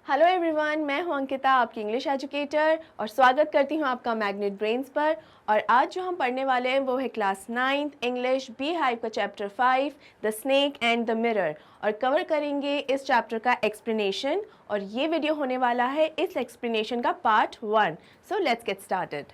Hello everyone, मैं हूं अंकिता, आपकी इंग्लिश एजुकेटर, और स्वागत करती हूं आपका मैग्नेट ब्रेन्स पर। और आज जो हम पढ़ने वाले हैं वो है class 9th English Beehive का chapter 5 the snake and the mirror, और कवर करेंगे इस चैप्टर का एक्सप्लेनेशन। और ये वीडियो होने वाला है इस एक्सप्लेनेशन का part 1। So let's get started.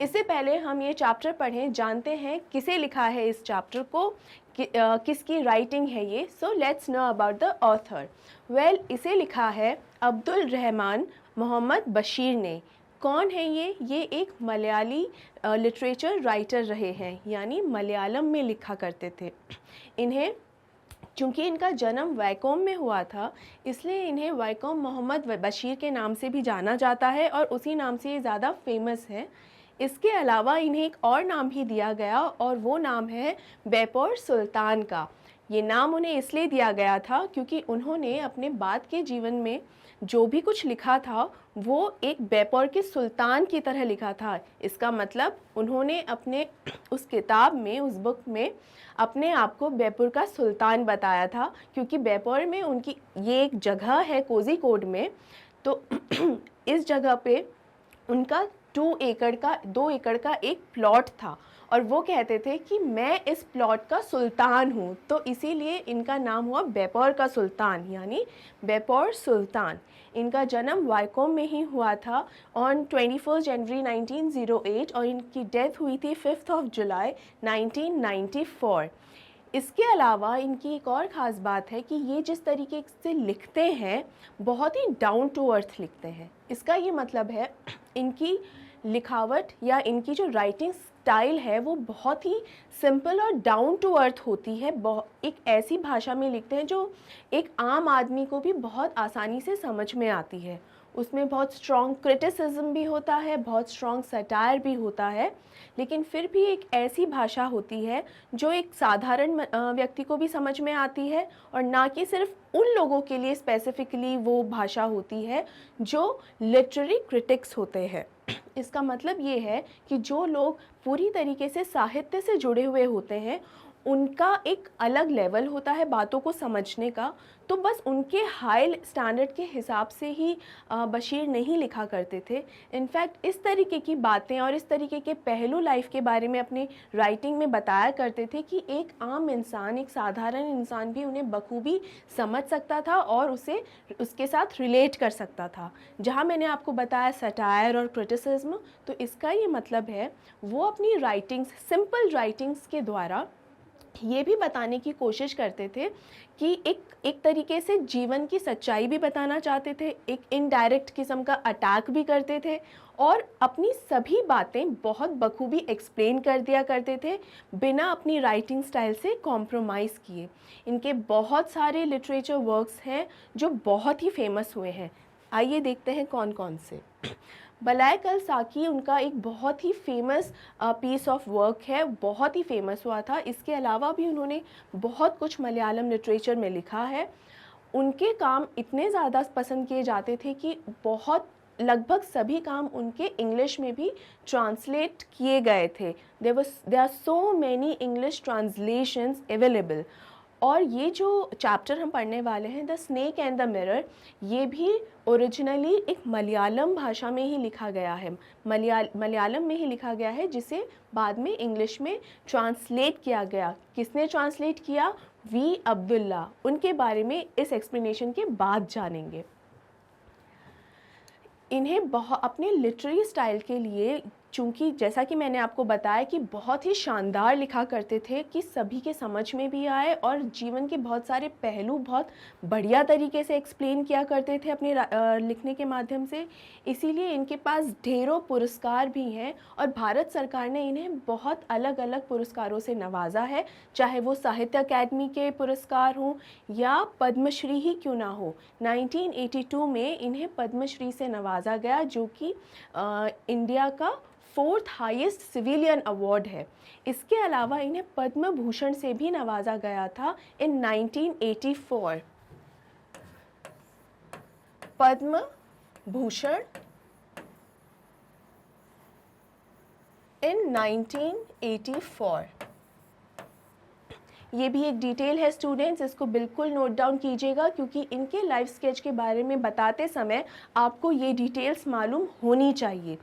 इससे पहले हम ये चैप्टर पढ़ें, जानते हैं किसे लिखा है इस चैप्टर को, किसकी राइटिंग है ये। So let's know about the author. Well, इसे लिखा है अब्दुल रहमान मोहम्मद बशीर ने। कौन है ये एक मलयाली लिटरेचर राइटर रहे हैं, यानी मलयालम में लिखा करते थे। इन्हें, चूँकि इनका जन्म वैकोम में हुआ था, इसलिए इन्हें वैकोम मोहम्मद बशीर के नाम से भी जाना जाता है और उसी नाम से ये ज़्यादा फेमस है। इसके अलावा इन्हें एक और नाम भी दिया गया और वो नाम है बेपोर सुल्तान का। ये नाम उन्हें इसलिए दिया गया था क्योंकि उन्होंने अपने बाद के जीवन में जो भी कुछ लिखा था वो एक बेपोर के सुल्तान की तरह लिखा था। इसका मतलब उन्होंने अपने उस किताब में, उस बुक में अपने आप को बेपोर का सुल्तान बताया था, क्योंकि बेपोर में उनकी ये एक जगह है कोझिकोड में। तो इस जगह पे उनका 2 एकड़ का एक प्लॉट था और वो कहते थे कि मैं इस प्लॉट का सुल्तान हूँ, तो इसीलिए इनका नाम हुआ बेपोर का सुल्तान, यानी बेपोर सुल्तान। इनका जन्म वाइकोम में ही हुआ था ऑन 21 जनवरी 1908 और इनकी डेथ हुई थी 5 जुलाई 1994। इसके अलावा इनकी एक और ख़ास बात है कि ये जिस तरीके से लिखते हैं, बहुत ही डाउन टू अर्थ लिखते हैं। इसका ये मतलब है इनकी लिखावट या इनकी जो राइटिंग स्टाइल है वो बहुत ही सिंपल और डाउन टू अर्थ होती है। एक ऐसी भाषा में लिखते हैं जो एक आम आदमी को भी बहुत आसानी से समझ में आती है। उसमें बहुत स्ट्रॉन्ग क्रिटिसिज्म भी होता है, बहुत स्ट्रॉन्ग सटायर भी होता है, लेकिन फिर भी एक ऐसी भाषा होती है जो एक साधारण व्यक्ति को भी समझ में आती है, और ना कि सिर्फ उन लोगों के लिए स्पेसिफिकली वो भाषा होती है जो लिटरेरी क्रिटिक्स होते हैं। इसका मतलब ये है कि जो लोग पूरी तरीके से साहित्य से जुड़े हुए होते हैं, उनका एक अलग लेवल होता है बातों को समझने का। तो बस उनके हाई स्टैंडर्ड के हिसाब से ही बशीर नहीं लिखा करते थे। इनफैक्ट इस तरीके की बातें और इस तरीके के पहलू लाइफ के बारे में अपने राइटिंग में बताया करते थे कि एक आम इंसान, एक साधारण इंसान भी उन्हें बखूबी समझ सकता था और उसके साथ रिलेट कर सकता था। जहाँ मैंने आपको बताया सटायर और क्रिटिसिज्म, तो इसका ये मतलब है वो अपनी राइटिंग्स, सिंपल राइटिंग्स के द्वारा ये भी बताने की कोशिश करते थे कि एक तरीके से जीवन की सच्चाई भी बताना चाहते थे, एक इनडायरेक्ट किस्म का अटैक भी करते थे, और अपनी सभी बातें बहुत बखूबी एक्सप्लेन कर दिया करते थे बिना अपनी राइटिंग स्टाइल से कॉम्प्रोमाइज़ किए। इनके बहुत सारे लिटरेचर वर्क्स हैं जो बहुत ही फेमस हुए हैं। आइए देखते हैं कौन कौन से। बलाए कल साकी उनका एक बहुत ही फेमस पीस ऑफ वर्क है, बहुत ही फेमस हुआ था। इसके अलावा भी उन्होंने बहुत कुछ मलयालम लिटरेचर में लिखा है। उनके काम इतने ज़्यादा पसंद किए जाते थे कि लगभग सभी काम उनके इंग्लिश में भी ट्रांसलेट किए गए थे। There are so many English translations available. और ये जो चैप्टर हम पढ़ने वाले हैं, the snake and the mirror, ये भी ओरिजिनली एक मलयालम भाषा में ही लिखा गया है, मलयालम में ही लिखा गया है, जिसे बाद में इंग्लिश में ट्रांसलेट किया गया। किसने ट्रांसलेट किया? वी अब्दुल्ला। उनके बारे में इस एक्सप्लेनेशन के बाद जानेंगे। इन्हें अपने लिटरेरी स्टाइल के लिए, चूँकि जैसा कि मैंने आपको बताया कि बहुत ही शानदार लिखा करते थे कि सभी के समझ में भी आए, और जीवन के बहुत सारे पहलू बहुत बढ़िया तरीके से एक्सप्लेन किया करते थे अपने लिखने के माध्यम से, इसीलिए इनके पास ढेरों पुरस्कार भी हैं और भारत सरकार ने इन्हें बहुत अलग अलग पुरस्कारों से नवाजा है, चाहे वो साहित्य अकादमी के पुरस्कार हों या पद्मश्री ही क्यों ना हो। 1982 में इन्हें पद्मश्री से नवाजा गया, जो कि इंडिया का 4th हाईएस्ट सिविलियन अवार्ड है। इसके अलावा इन्हें पद्म भूषण से भी नवाजा गया था इन 1984। पद्म भूषण इन 1984। ये भी एक डिटेल है स्टूडेंट्स, इसको बिल्कुल नोट डाउन कीजिएगा क्योंकि इनके लाइफ स्केच के बारे में बताते समय आपको ये डिटेल्स मालूम होनी चाहिए।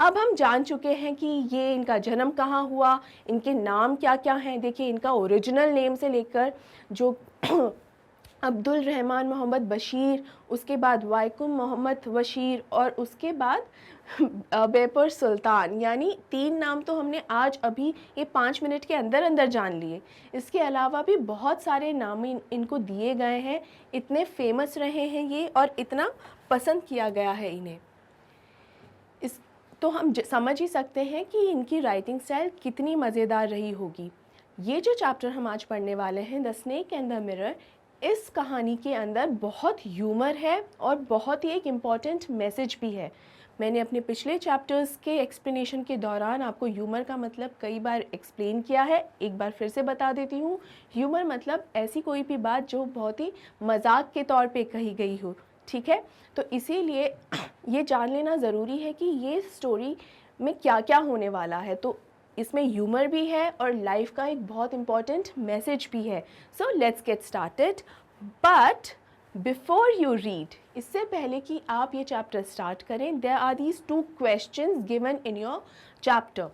अब हम जान चुके हैं कि ये इनका जन्म कहाँ हुआ, इनके नाम क्या क्या हैं। देखिए इनका ओरिजिनल नेम से लेकर जो अब्दुल रहमान मोहम्मद बशीर, उसके बाद वाइकुम मोहम्मद बशीर और उसके बाद बेपर सुल्तान, यानी 3 नाम तो हमने आज अभी ये 5 मिनट के अंदर अंदर जान लिए। इसके अलावा भी बहुत सारे नाम इनको दिए गए हैं, इतने फेमस रहे हैं ये और इतना पसंद किया गया है इन्हें। इस तो हम समझ ही सकते हैं कि इनकी राइटिंग स्टाइल कितनी मज़ेदार रही होगी। ये जो चैप्टर हम आज पढ़ने वाले हैं, the snake and the mirror, इस कहानी के अंदर बहुत ह्यूमर है और बहुत ही एक इम्पॉर्टेंट मैसेज भी है। मैंने अपने पिछले चैप्टर्स के एक्सप्लेनेशन के दौरान आपको ह्यूमर का मतलब कई बार एक्सप्लेन किया है, एक बार फिर से बता देती हूँ। ह्यूमर मतलब ऐसी कोई भी बात जो बहुत ही मजाक के तौर पे कही गई हो, ठीक है। तो इसीलिए ये जान लेना ज़रूरी है कि ये स्टोरी में क्या क्या होने वाला है। तो इसमें ह्यूमर भी है और लाइफ का एक बहुत इम्पॉर्टेंट मैसेज भी है। So let's get started. But before you read, इससे पहले कि आप ये चैप्टर स्टार्ट करें, there are these 2 questions given in your chapter.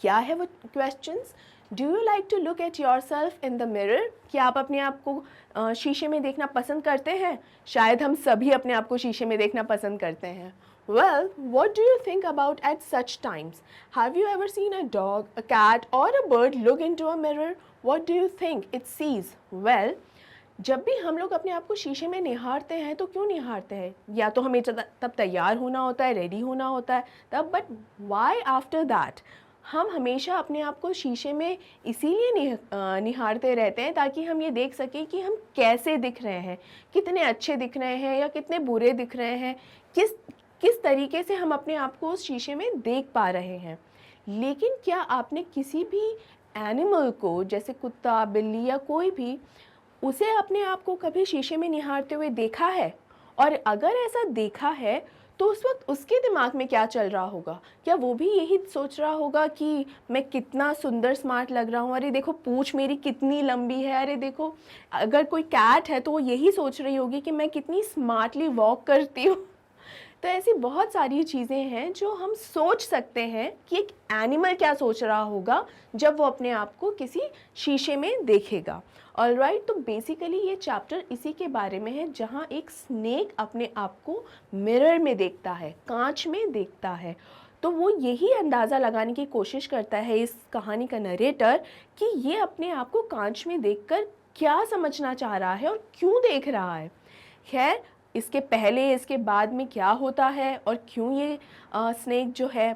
क्या है वो questions? Do you like to look at yourself in the mirror? क्या आप अपने आप को शीशे में देखना पसंद करते हैं? शायद हम सभी अपने आप को शीशे में देखना पसंद करते हैं। Well, what do you think about at such times? Have you ever seen a dog, a cat or a bird look into a mirror? What do you think it sees? Well, जब भी हम लोग अपने आप को शीशे में निहारते हैं तो क्यों निहारते हैं? या तो हमें तब तैयार होना होता है, रेडी होना होता है तब, बट वाई आफ्टर दैट हम हमेशा अपने आप को शीशे में इसीलिए निहारते रहते हैं ताकि हम ये देख सकें कि हम कैसे दिख रहे हैं, कितने अच्छे दिख रहे हैं या कितने बुरे दिख रहे हैं, किस तरीके से हम अपने आप को उस शीशे में देख पा रहे हैं। लेकिन क्या आपने किसी भी एनिमल को, जैसे कुत्ता, बिल्ली या कोई भी, उसे अपने आप को कभी शीशे में निहारते हुए देखा है? और अगर ऐसा देखा है तो उस वक्त उसके दिमाग में क्या चल रहा होगा? क्या वो भी यही सोच रहा होगा कि मैं कितना सुंदर स्मार्ट लग रहा हूँ, अरे देखो पूंछ मेरी कितनी लंबी है, अरे देखो। अगर कोई कैट है तो वो यही सोच रही होगी कि मैं कितनी स्मार्टली वॉक करती हूँ। तो ऐसी बहुत सारी चीज़ें हैं जो हम सोच सकते हैं कि एक एनिमल क्या सोच रहा होगा जब वो अपने आप को किसी शीशे में देखेगा। ऑलराइट, तो बेसिकली ये चैप्टर इसी के बारे में है जहाँ एक स्नेक अपने आप को मिरर में देखता है, कांच में देखता है। तो वो यही अंदाज़ा लगाने की कोशिश करता है इस कहानी का नरेटर कि ये अपने आप को कांच में देखकर क्या समझना चाह रहा है और क्यों देख रहा है। खैर, इसके पहले इसके बाद में क्या होता है और क्यों ये स्नेक जो है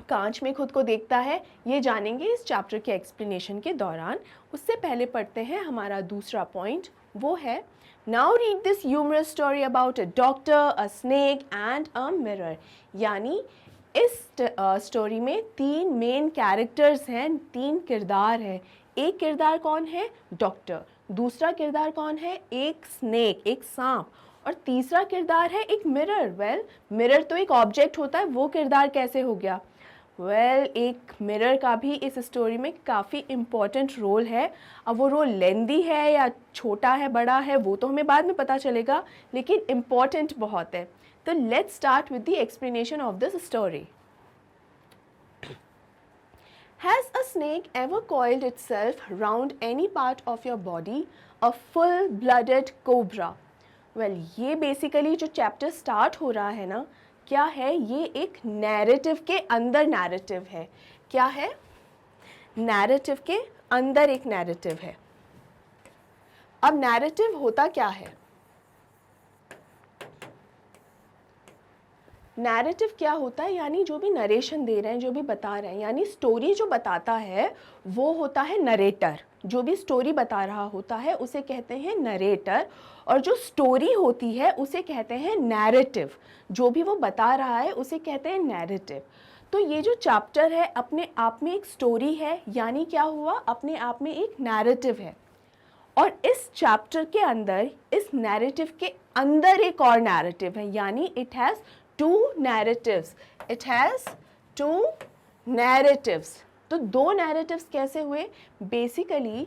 कांच में खुद को देखता है, ये जानेंगे इस चैप्टर के एक्सप्लेनेशन के दौरान। उससे पहले पढ़ते हैं हमारा दूसरा पॉइंट, वो है now read this humorous story about a doctor, a snake and a mirror. यानी इस स्टोरी में 3 मेन कैरेक्टर्स हैं, 3 किरदार हैं। एक किरदार कौन है? डॉक्टर। दूसरा किरदार कौन है? एक स्नेक, एक सांप। और तीसरा किरदार है एक मिरर। वेल, मिरर तो एक ऑब्जेक्ट होता है, वो किरदार कैसे हो गया? वेल, एक मिरर का भी इस स्टोरी में काफ़ी इम्पॉर्टेंट रोल है। अब वो रोल लेंदी है या छोटा है, बड़ा है, वो तो हमें बाद में पता चलेगा, लेकिन इम्पॉर्टेंट बहुत है। तो let's start with the explanation of this story. Has a snake ever coiled itself round any part of your body? A full-blooded cobra. Well, ये बेसिकली जो चैप्टर स्टार्ट हो रहा है ना, क्या है? ये एक नैरेटिव के अंदर नैरेटिव है। क्या है? नैरेटिव के अंदर एक नैरेटिव है। अब नैरेटिव होता क्या है? नैरेटिव क्या होता है? यानी जो भी नरेशन दे रहे हैं, जो भी बता रहे हैं, यानी स्टोरी जो बताता है वो होता है नरेटर। जो भी स्टोरी बता रहा होता है उसे कहते हैं नरेटर, और जो स्टोरी होती है उसे कहते हैं नैरेटिव। जो भी वो बता रहा है उसे कहते हैं नैरेटिव। तो ये जो चैप्टर है अपने आप में एक स्टोरी है, यानी क्या हुआ? अपने आप में एक नैरेटिव है। और इस चैप्टर के अंदर, इस नैरेटिव के अंदर एक और नैरेटिव है, यानी it has 2 narratives. It has 2 narratives. तो 2 narratives कैसे हुए? बेसिकली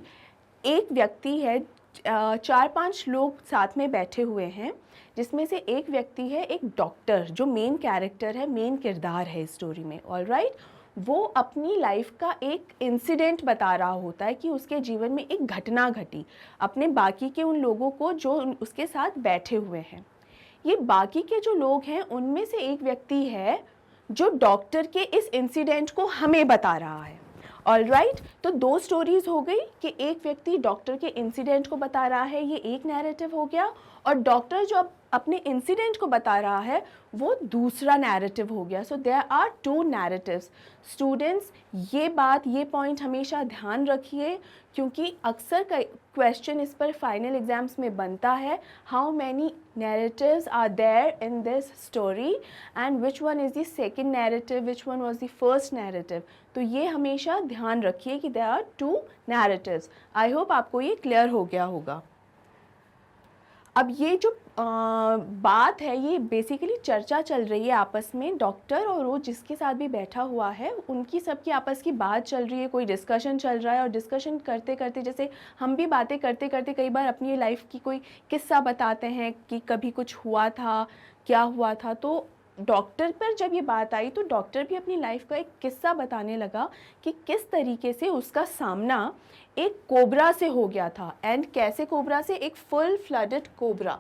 एक व्यक्ति है, 4-5 लोग साथ में बैठे हुए हैं, जिसमें से एक व्यक्ति है एक डॉक्टर जो मेन कैरेक्टर है, मेन किरदार है इस स्टोरी में। ऑलराइट, वो अपनी लाइफ का एक इंसिडेंट बता रहा होता है कि उसके जीवन में एक घटना घटी अपने बाकी के उन लोगों को जो उसके साथ बैठे हुए हैं। ये बाकी के जो लोग हैं उनमें से एक व्यक्ति है जो डॉक्टर के इस इंसिडेंट को हमें बता रहा है। ऑलराइट, तो 2 स्टोरीज हो गई कि एक व्यक्ति डॉक्टर के इंसिडेंट को बता रहा है, ये एक नैरेटिव हो गया, और डॉक्टर जो अपने इंसिडेंट को बता रहा है वो दूसरा नैरेटिव हो गया। So there are 2 narratives. Students, ये बात, ये पॉइंट हमेशा ध्यान रखिए, क्योंकि अक्सर क्वेश्चन इस पर फाइनल एग्जाम्स में बनता है, how many narratives are there in this story and which one is the second narrative, which one was the first narrative। तो ये हमेशा ध्यान रखिए कि there are 2 narratives। I hope आपको ये क्लियर हो गया होगा। अब ये जो बात है, ये बेसिकली चर्चा चल रही है आपस में, डॉक्टर और वो जिसके साथ भी बैठा हुआ है उनकी सबकी आपस की बात चल रही है, कोई डिस्कशन चल रहा है, और डिस्कशन करते करते जैसे हम भी बातें करते करते कई बार अपनी लाइफ की कोई किस्सा बताते हैं कि कभी कुछ हुआ था, क्या हुआ था। तो डॉक्टर पर जब ये बात आई तो डॉक्टर भी अपनी लाइफ का एक किस्सा बताने लगा कि किस तरीके से उसका सामना एक कोबरा से हो गया था। एंड कैसे कोबरा से? एक full flooded cobra.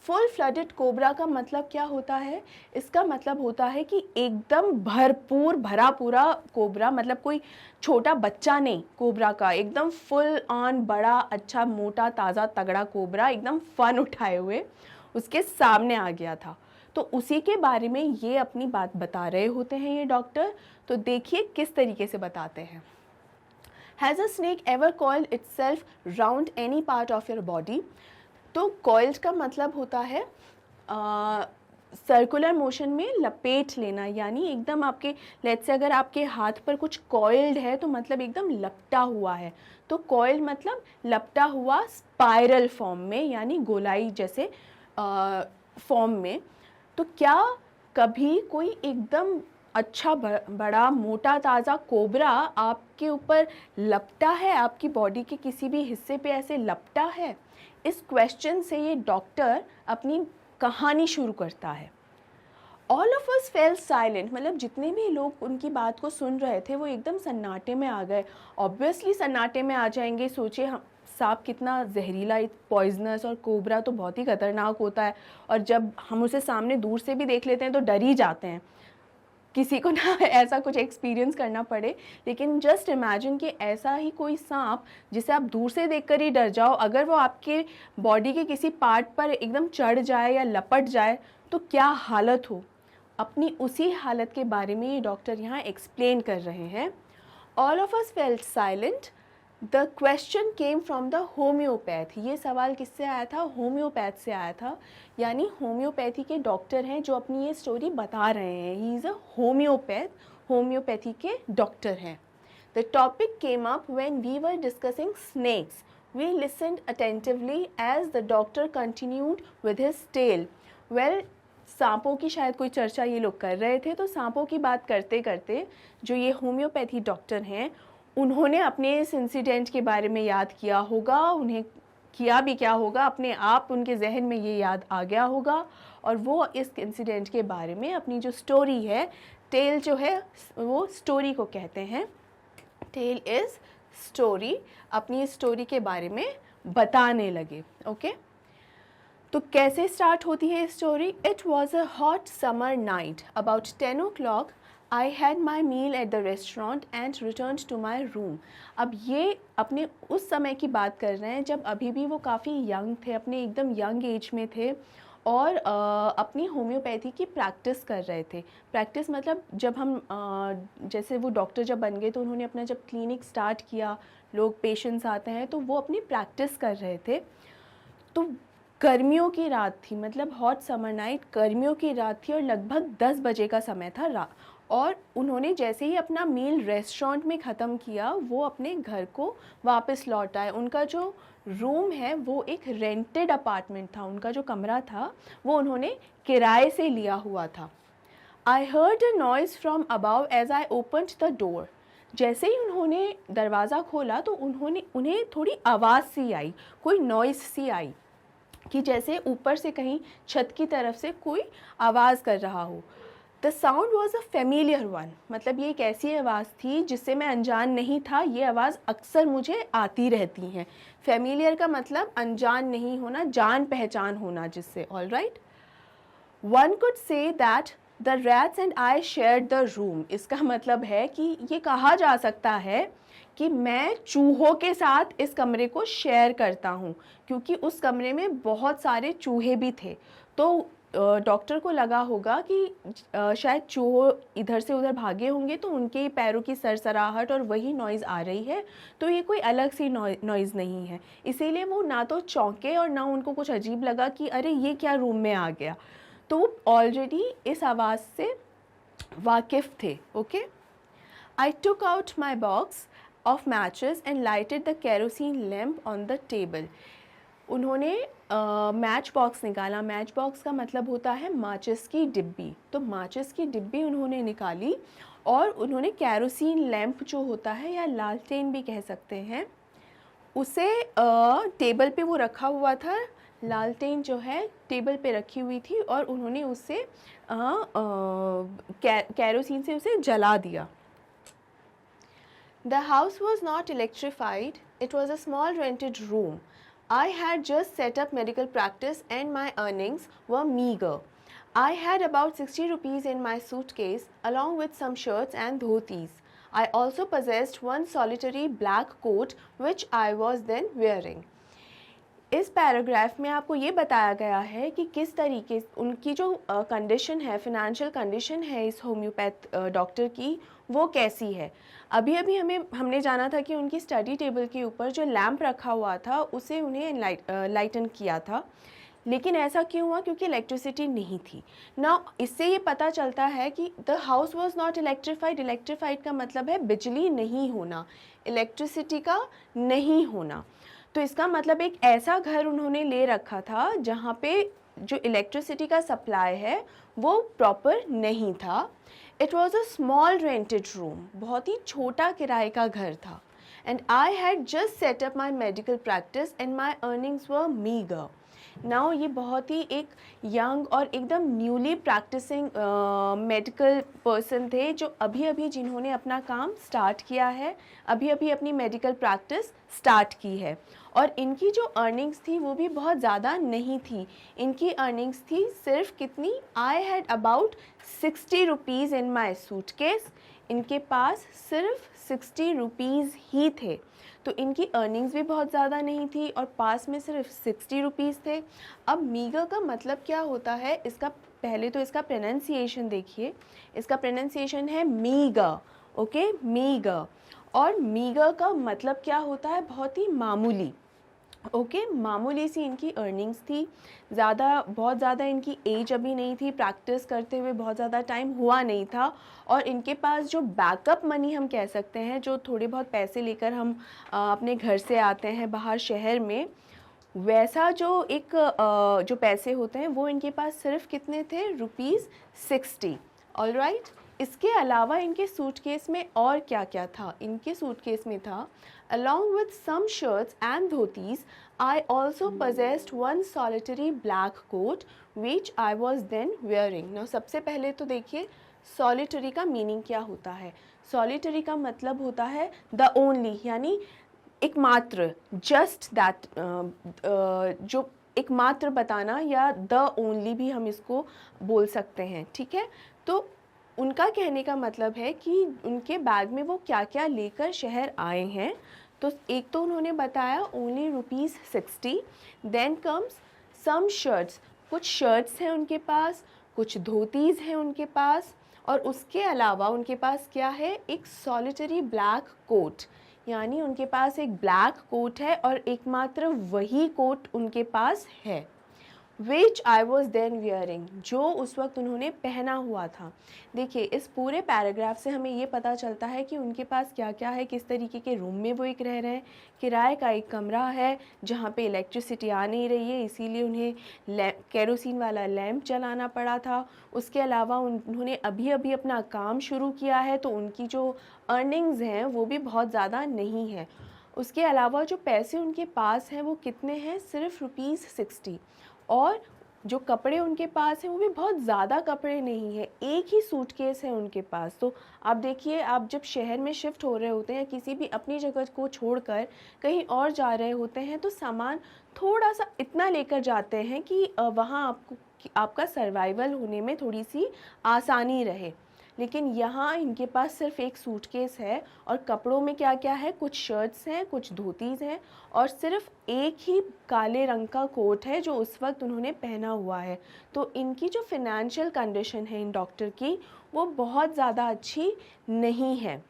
Full flooded cobra का मतलब क्या होता है? इसका मतलब होता है कि एकदम भरपूर भरा पूरा कोबरा, मतलब कोई छोटा बच्चा नहीं कोबरा का, एकदम फुल ऑन बड़ा अच्छा मोटा ताज़ा तगड़ा कोबरा एकदम फन उठाए हुए उसके सामने आ गया था। तो उसी के बारे में ये अपनी बात बता रहे होते हैं ये डॉक्टर। तो देखिए किस तरीके से बताते हैं। Has a snake ever coiled itself round any part of your body? तो coiled का मतलब होता है सर्कुलर मोशन में लपेट लेना, यानी एकदम आपके, लेट्स से अगर आपके हाथ पर कुछ कॉइल्ड है तो मतलब एकदम लपटा हुआ है। तो कॉइल्ड मतलब लपटा हुआ स्पाइरल फॉर्म में, यानी गोलाई जैसे फॉर्म में। तो क्या कभी कोई एकदम अच्छा बड़ा मोटा ताज़ा कोबरा आपके ऊपर लपटा है, आपकी बॉडी के किसी भी हिस्से पे ऐसे लपटा है? इस क्वेश्चन से ये डॉक्टर अपनी कहानी शुरू करता है। All of us fail silent, मतलब जितने भी लोग उनकी बात को सुन रहे थे वो एकदम सन्नाटे में आ गए। ऑब्वियसली सन्नाटे में आ जाएंगे, सोचिए हम सांप कितना जहरीला, पॉइजनस, और कोबरा तो बहुत ही खतरनाक होता है, और जब हम उसे सामने दूर से भी देख लेते हैं तो डर ही जाते हैं। किसी को ना ऐसा कुछ एक्सपीरियंस करना पड़े, लेकिन जस्ट इमेजिन कि ऐसा ही कोई सांप जिसे आप दूर से देखकर ही डर जाओ, अगर वो आपके बॉडी के किसी पार्ट पर एकदम चढ़ जाए या लपट जाए तो क्या हालत हो। अपनी उसी हालत के बारे में ये डॉक्टर यहाँ एक्सप्लेन कर रहे हैं। All of us felt silent, the question came from the homeopath. ये सवाल किससे आया था? होम्योपैथ से आया था, यानी होम्योपैथी के डॉक्टर हैं जो अपनी ये स्टोरी बता रहे हैं। He is a homeopath, homeopathy के डॉक्टर हैं। The topic came up when we were discussing snakes. We listened attentively as the doctor continued with his tale. Well, सांपों की शायद कोई चर्चा ये लोग कर रहे थे, तो सांपों की बात करते करते जो ये होम्योपैथी डॉक्टर हैं उन्होंने अपने इस इंसिडेंट के बारे में याद किया होगा। उन्हें किया भी क्या होगा, अपने आप उनके जहन में ये याद आ गया होगा, और वो इस इंसिडेंट के बारे में अपनी जो स्टोरी है, टेल जो है वो स्टोरी को कहते हैं, टेल इज़ स्टोरी, अपनी स्टोरी के बारे में बताने लगे। ओके, तो कैसे स्टार्ट होती है story? It was a hot summer night about 10 o'clock। I had my meal at the restaurant and returned to my room। अब ये अपने उस समय की बात कर रहे हैं जब अभी भी वो काफ़ी यंग थे, अपने एकदम यंग एज में थे, और अपनी होम्योपैथी की प्रैक्टिस कर रहे थे। प्रैक्टिस मतलब जब हम जैसे वो डॉक्टर जब बन गए तो उन्होंने अपना जब क्लिनिक स्टार्ट किया, लोग पेशेंट्स आते हैं तो वो अपनी प्रैक्टिस कर रहे थे। तो गर्मियों की रात थी, मतलब हॉट समर नाइट, गर्मियों की रात थी, और लगभग 10 बजे का समय था। और उन्होंने जैसे ही अपना मील रेस्टोरेंट में ख़त्म किया वो अपने घर को वापस लौट आए। उनका जो रूम है वो एक रेंटेड अपार्टमेंट था, उनका जो कमरा था वो उन्होंने किराए से लिया हुआ था। I heard a noise from above as I opened the door. जैसे ही उन्होंने दरवाज़ा खोला तो उन्हें थोड़ी आवाज़ सी आई, कोई नॉइस सी आई कि जैसे ऊपर से कहीं छत की तरफ से कोई आवाज़ कर रहा हो। The sound was a familiar one, मतलब ये एक ऐसी आवाज़ थी जिससे मैं अनजान नहीं था, ये आवाज़ अक्सर मुझे आती रहती हैं। फेमिलियर का मतलब अनजान नहीं होना, जान पहचान होना जिससे। All right, one could say that the rats and I shared the room. इसका मतलब है कि ये कहा जा सकता है कि मैं चूहों के साथ इस कमरे को शेयर करता हूँ, क्योंकि उस कमरे में बहुत सारे चूहे भी थे। तो डॉक्टर को लगा होगा कि शायद चूहे इधर से उधर भागे होंगे, तो उनके पैरों की सरसराहट और वही नॉइज़ आ रही है, तो ये कोई अलग सी नॉइज़ नहीं है। इसीलिए वो ना तो चौंके और ना उनको कुछ अजीब लगा कि अरे ये क्या रूम में आ गया। तो वो ऑलरेडी इस आवाज़ से वाकिफ़ थे। Okay, I took out my box of matches and lighted the kerosene lamp on the table. उन्होंने मैच बॉक्स निकाला। मैच बॉक्स का मतलब होता है माचिस की डिब्बी। तो माचिस की डिब्बी उन्होंने निकाली और उन्होंने केरोसिन लैम्प जो होता है या लालटेन भी कह सकते हैं, उसे टेबल पे वो रखा हुआ था। लालटेन जो है टेबल पे रखी हुई थी और उन्होंने उसे केरोसिन से उसे जला दिया। The house was not electrified. It was a small rented room. I had just set up medical practice and my earnings were meager. I had about 60 rupees in my suitcase along with some shirts and dhotis. I also possessed one solitary black coat which I was then wearing. इस paragraph में आपको ये बताया गया है कि किस तरीके उनकी जो कंडीशन है, फिनेंशियल कंडीशन है इस होम्योपैथ डॉक्टर की, वो कैसी है। अभी अभी हमने जाना था कि उनकी स्टडी टेबल के ऊपर जो लैंप रखा हुआ था उसे उन्हें लाइटन किया था, लेकिन ऐसा क्यों हुआ? क्योंकि इलेक्ट्रिसिटी नहीं थी ना। इससे ये पता चलता है कि the house was not electrified. Electrified का मतलब है बिजली नहीं होना, इलेक्ट्रिसिटी का नहीं होना। तो इसका मतलब एक ऐसा घर उन्होंने ले रखा था जहाँ पे जो इलेक्ट्रिसिटी का सप्लाई है वो प्रॉपर नहीं था। It was a small rented room, बहुत ही छोटा किराए का घर था। And I had just set up my medical practice and my earnings were meagre. Now ये बहुत ही एक यंग और एकदम न्यूली प्रैक्टिसिंग मेडिकल पर्सन थे, जो अभी अभी जिन्होंने अपना काम स्टार्ट किया है, अभी अभी अपनी मेडिकल प्रैक्टिस स्टार्ट की है। और इनकी जो अर्निंग्स थी वो भी बहुत ज़्यादा नहीं थी। इनकी अर्निंग्स थी सिर्फ कितनी? I had about 60 rupees in my suitcase. इनके पास सिर्फ 60 रुपीज़ ही थे। तो इनकी अर्निंग्स भी बहुत ज़्यादा नहीं थी और पास में सिर्फ 60 रुपीज़ थे। अब मीगर का मतलब क्या होता है? इसका पहले तो इसका प्रोनाउंसिएशन देखिए। इसका प्रोनाउंसिएशन है मीगर। Okay, meagre. और मीगर का मतलब क्या होता है? बहुत ही मामूली। ओके, मामूली सी इनकी अर्निंग्स थी। बहुत ज़्यादा इनकी एज अभी नहीं थी, प्रैक्टिस करते हुए बहुत ज़्यादा टाइम हुआ नहीं था। और इनके पास जो बैकअप मनी हम कह सकते हैं, जो थोड़े बहुत पैसे लेकर हम अपने घर से आते हैं बाहर शहर में, वैसा जो पैसे होते हैं वो इनके पास सिर्फ कितने थे? ₹60। All right. इसके अलावा इनके सूटकेस में और क्या क्या था? इनके सूटकेस में था, along with some shirts and dhotis, I also possessed one solitary black coat which I was then wearing. Now सबसे पहले तो देखिए solitary का मीनिंग क्या होता है। solitary का मतलब होता है the only, यानी एकमात्र, just that, जो एकमात्र बताना, या the only भी हम इसको बोल सकते हैं। ठीक है, तो उनका कहने का मतलब है कि उनके बैग में वो क्या क्या लेकर शहर आए हैं। तो एक तो उन्होंने बताया ओनली ₹60। देन कम्स सम शर्ट्स, कुछ शर्ट्स हैं उनके पास, कुछ धोतीज़ हैं उनके पास, और उसके अलावा उनके पास क्या है? एक सॉलिटरी ब्लैक कोट, यानी उनके पास एक ब्लैक कोट है और एकमात्र वही कोट उनके पास है। विच आई वॉज देन वियरिंग, जो उस वक्त उन्होंने पहना हुआ था। देखिए इस पूरे पैराग्राफ से हमें ये पता चलता है कि उनके पास क्या क्या है, किस तरीके के रूम में वो एक रह रहे हैं। किराए का एक कमरा है जहाँ पे इलेक्ट्रिसिटी आ नहीं रही है, इसीलिए उन्हें केरोसिन वाला लैंप जलाना पड़ा था। उसके अलावा उन्होंने अभी अभी अपना काम शुरू किया है, तो उनकी जो अर्निंग्स हैं वो भी बहुत ज़्यादा नहीं है। उसके अलावा जो पैसे उनके पास हैं वो कितने हैं, सिर्फ ₹60। और जो कपड़े उनके पास हैं वो भी बहुत ज़्यादा कपड़े नहीं हैं, एक ही सूटकेस है उनके पास। तो आप देखिए, आप जब शहर में शिफ्ट हो रहे होते हैं, किसी भी अपनी जगह को छोड़कर कहीं और जा रहे होते हैं, तो सामान थोड़ा सा इतना लेकर जाते हैं कि वहाँ आपका सर्वाइवल होने में थोड़ी सी आसानी रहे। लेकिन यहाँ इनके पास सिर्फ एक सूटकेस है, और कपड़ों में क्या क्या है, कुछ शर्ट्स हैं, कुछ धोतीज़ हैं, और सिर्फ एक ही काले रंग का कोट है जो उस वक्त उन्होंने पहना हुआ है। तो इनकी जो फिनेंशियल कंडीशन है इन डॉक्टर की, वो बहुत ज़्यादा अच्छी नहीं है।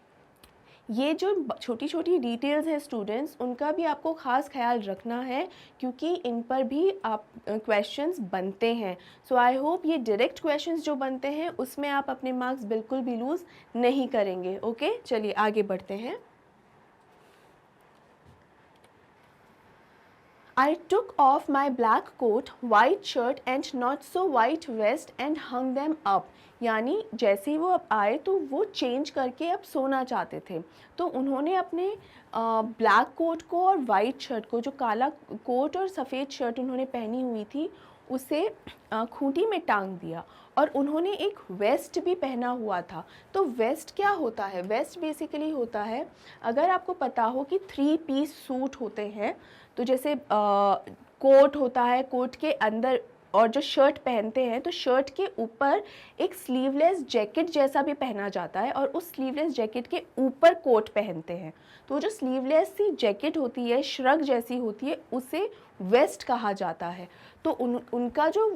ये जो छोटी छोटी डिटेल्स हैं स्टूडेंट्स, उनका भी आपको ख़ास ख्याल रखना है, क्योंकि इन पर भी आप क्वेश्चंस बनते हैं। सो आई होप ये डायरेक्ट क्वेश्चंस जो बनते हैं उसमें आप अपने मार्क्स बिल्कुल भी लूज़ नहीं करेंगे। ओके, चलिए आगे बढ़ते हैं। I took off my black coat, white shirt and not so white vest and hung them up. यानी जैसे ही वो अब आए तो वो चेंज करके अब सोना चाहते थे, तो उन्होंने अपने ब्लैक कोट को और वाइट शर्ट को, जो काला कोट और सफ़ेद शर्ट उन्होंने पहनी हुई थी, उसे खूंटी में टांग दिया। और उन्होंने एक वेस्ट भी पहना हुआ था। तो वेस्ट क्या होता है? वेस्ट बेसिकली होता है, अगर आपको पता हो कि 3 पीस सूट होते हैं, तो जैसे कोट होता है, कोट के अंदर और जो शर्ट पहनते हैं, तो शर्ट के ऊपर एक स्लीवलेस जैकेट जैसा भी पहना जाता है, और उस स्लीवलेस जैकेट के ऊपर कोट पहनते हैं। तो जो स्लीवलेस सी जैकेट होती है, श्रग जैसी होती है, उसे वेस्ट कहा जाता है। तो उनका जो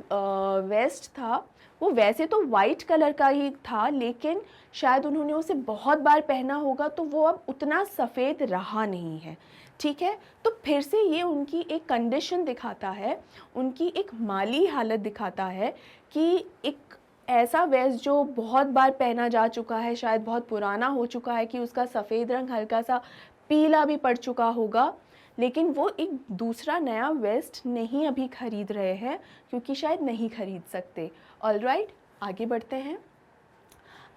वेस्ट था वो वैसे तो वाइट कलर का ही था, लेकिन शायद उन्होंने उसे बहुत बार पहना होगा, तो वो अब उतना सफ़ेद रहा नहीं है। ठीक है, तो फिर से ये उनकी एक कंडीशन दिखाता है, उनकी एक माली हालत दिखाता है कि एक ऐसा वेस्ट जो बहुत बार पहना जा चुका है, शायद बहुत पुराना हो चुका है कि उसका सफ़ेद रंग हल्का सा पीला भी पड़ चुका होगा, लेकिन वो एक दूसरा नया वेस्ट नहीं अभी खरीद रहे हैं, क्योंकि शायद नहीं खरीद सकते। ऑलराइट, आगे बढ़ते हैं।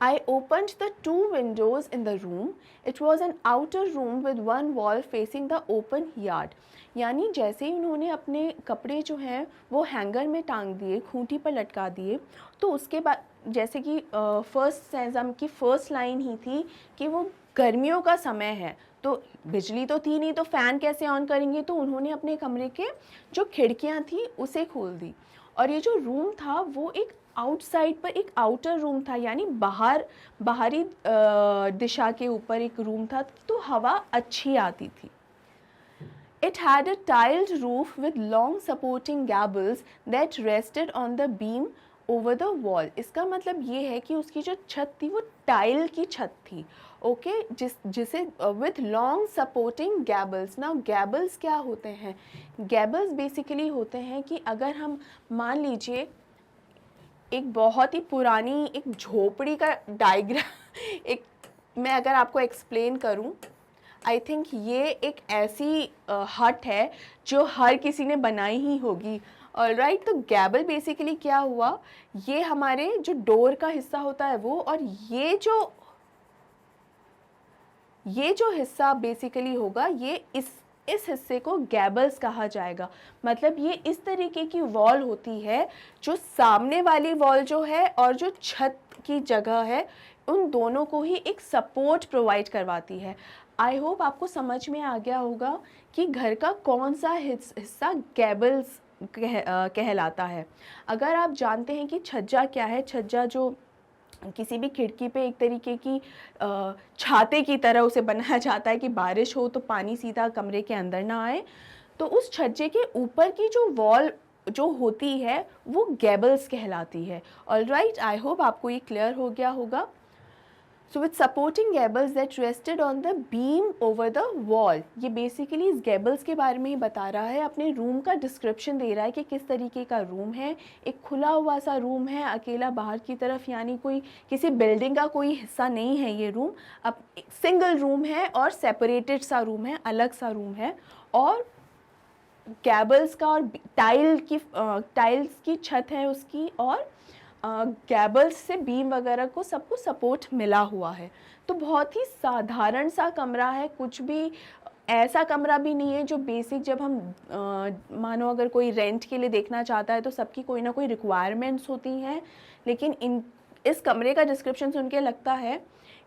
I opened the 2 windows in the room. It was an outer room with one wall facing the open yard. यानी जैसे ही उन्होंने अपने कपड़े जो हैं वो हैंगर में टांग दिए, खूंटी पर लटका दिए, तो उसके बाद जैसे कि फर्स्ट सेंसम की फ़र्स्ट लाइन ही थी कि वो गर्मियों का समय है, तो बिजली तो थी नहीं, तो फ़ैन कैसे ऑन करेंगे, तो उन्होंने अपने कमरे के जो खिड़कियां थी उसे खोल दी। और ये जो रूम था वो एक आउटसाइड पर एक आउटर रूम था, यानी बाहरी दिशा के ऊपर एक रूम था, तो हवा अच्छी आती थी। It had a tiled roof with long supporting gables that rested on the beam over the wall. इसका मतलब ये है कि उसकी जो छत थी वो टाइल की छत थी। ओके, जिसे with long supporting gables। ना gables क्या होते हैं? gables बेसिकली होते हैं कि अगर हम मान लीजिए एक बहुत ही पुरानी एक झोपड़ी का डायग्राम एक मैं अगर आपको एक्सप्लेन करूं, आई थिंक ये एक ऐसी हट है जो हर किसी ने बनाई ही होगी। ऑलराइट, तो गैबल बेसिकली क्या हुआ, ये हमारे जो डोर का हिस्सा होता है वो, और ये जो हिस्सा बेसिकली होगा, ये इस हिस्से को गैबल्स कहा जाएगा। मतलब ये इस तरीके की वॉल होती है जो सामने वाली वॉल जो है और जो छत की जगह है, उन दोनों को ही एक सपोर्ट प्रोवाइड करवाती है। आई होप आपको समझ में आ गया होगा कि घर का कौन सा हिस्सा गैबल्स कहलाता है। अगर आप जानते हैं कि छज्जा क्या है, छज्जा जो किसी भी खिड़की पे एक तरीके की छाते की तरह उसे बनाया जाता है कि बारिश हो तो पानी सीधा कमरे के अंदर ना आए, तो उस छज्जे के ऊपर की जो वॉल जो होती है वो गैबल्स कहलाती है। ऑलराइट, आई होप आपको ये क्लियर हो गया होगा। So with supporting gables that rested on the beam over the wall, ये बेसिकली इस गैबल्स के बारे में ही बता रहा है, अपने रूम का डिस्क्रिप्शन दे रहा है कि किस तरीके का रूम है। एक खुला हुआ सा रूम है, अकेला बाहर की तरफ, यानी कोई किसी बिल्डिंग का कोई हिस्सा नहीं है ये रूम, अब सिंगल रूम है और सेपरेटेड सा रूम है, अलग सा रूम है। और गैबल्स का और टाइल्स की छत है उसकी, और गैबल्स से बीम वगैरह को सबको सपोर्ट मिला हुआ है। तो बहुत ही साधारण सा कमरा है, कुछ भी ऐसा कमरा भी नहीं है जो बेसिक, जब हम मानो अगर कोई रेंट के लिए देखना चाहता है तो सबकी कोई ना कोई रिक्वायरमेंट्स होती हैं, लेकिन इस कमरे का डिस्क्रिप्शन सुन के लगता है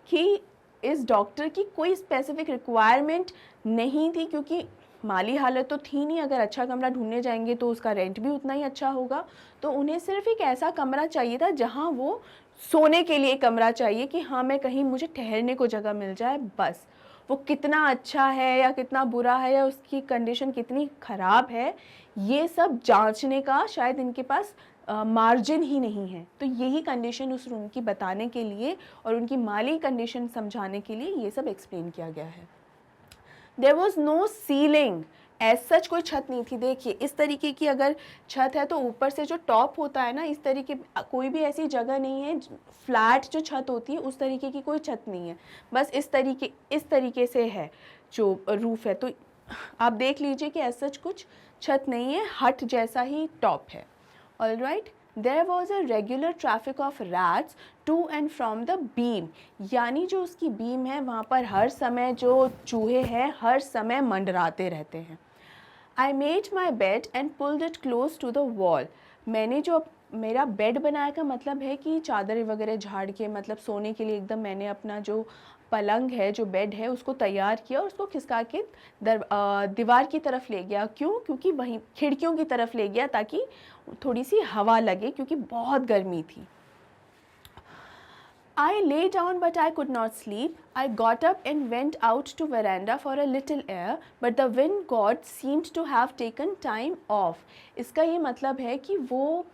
कि इस डॉक्टर की कोई स्पेसिफिक रिक्वायरमेंट नहीं थी, क्योंकि माली हालत तो थी नहीं, अगर अच्छा कमरा ढूंढने जाएंगे तो उसका रेंट भी उतना ही अच्छा होगा। तो उन्हें सिर्फ एक ऐसा कमरा चाहिए था जहां वो सोने के लिए कमरा चाहिए कि हाँ मैं कहीं मुझे ठहरने को जगह मिल जाए, बस। वो कितना अच्छा है या कितना बुरा है या उसकी कंडीशन कितनी ख़राब है, ये सब जांचने का शायद इनके पास मार्जिन ही नहीं है। तो यही कंडीशन उस रूम की बताने के लिए और उनकी माली कंडीशन समझाने के लिए ये सब एक्सप्लेन किया गया है। There was no ceiling, as such कोई छत नहीं थी। देखिए इस तरीके की अगर छत है तो ऊपर से जो टॉप होता है ना, इस तरीके कोई भी ऐसी जगह नहीं है, फ्लैट जो छत होती है उस तरीके की कोई छत नहीं है, बस इस तरीके से है जो रूफ है। तो आप देख लीजिए कि एज सच कुछ छत नहीं है, हट जैसा ही टॉप है। Alright, there was a regular traffic of rats to and from the beam, यानी जो उसकी बीम है वहाँ पर हर समय जो चूहे हैं हर समय मंडराते रहते हैं। I made my bed and pulled it close to the wall. मैंने जो मेरा बेड बनाया का मतलब है कि चादरें वगैरह झाड़ के, मतलब सोने के लिए एकदम मैंने अपना जो पलंग है, जो बेड है, उसको तैयार किया और उसको खिसका के दीवार की तरफ ले गया। क्यों? क्योंकि वहीं खिड़कियों की तरफ ले गया ताकि थोड़ी सी हवा लगे, क्योंकि बहुत गर्मी थी। I lay down but I could not sleep. I got up and went out to veranda for a little air, but the wind god seemed to have taken time off. इसका ये मतलब है कि वो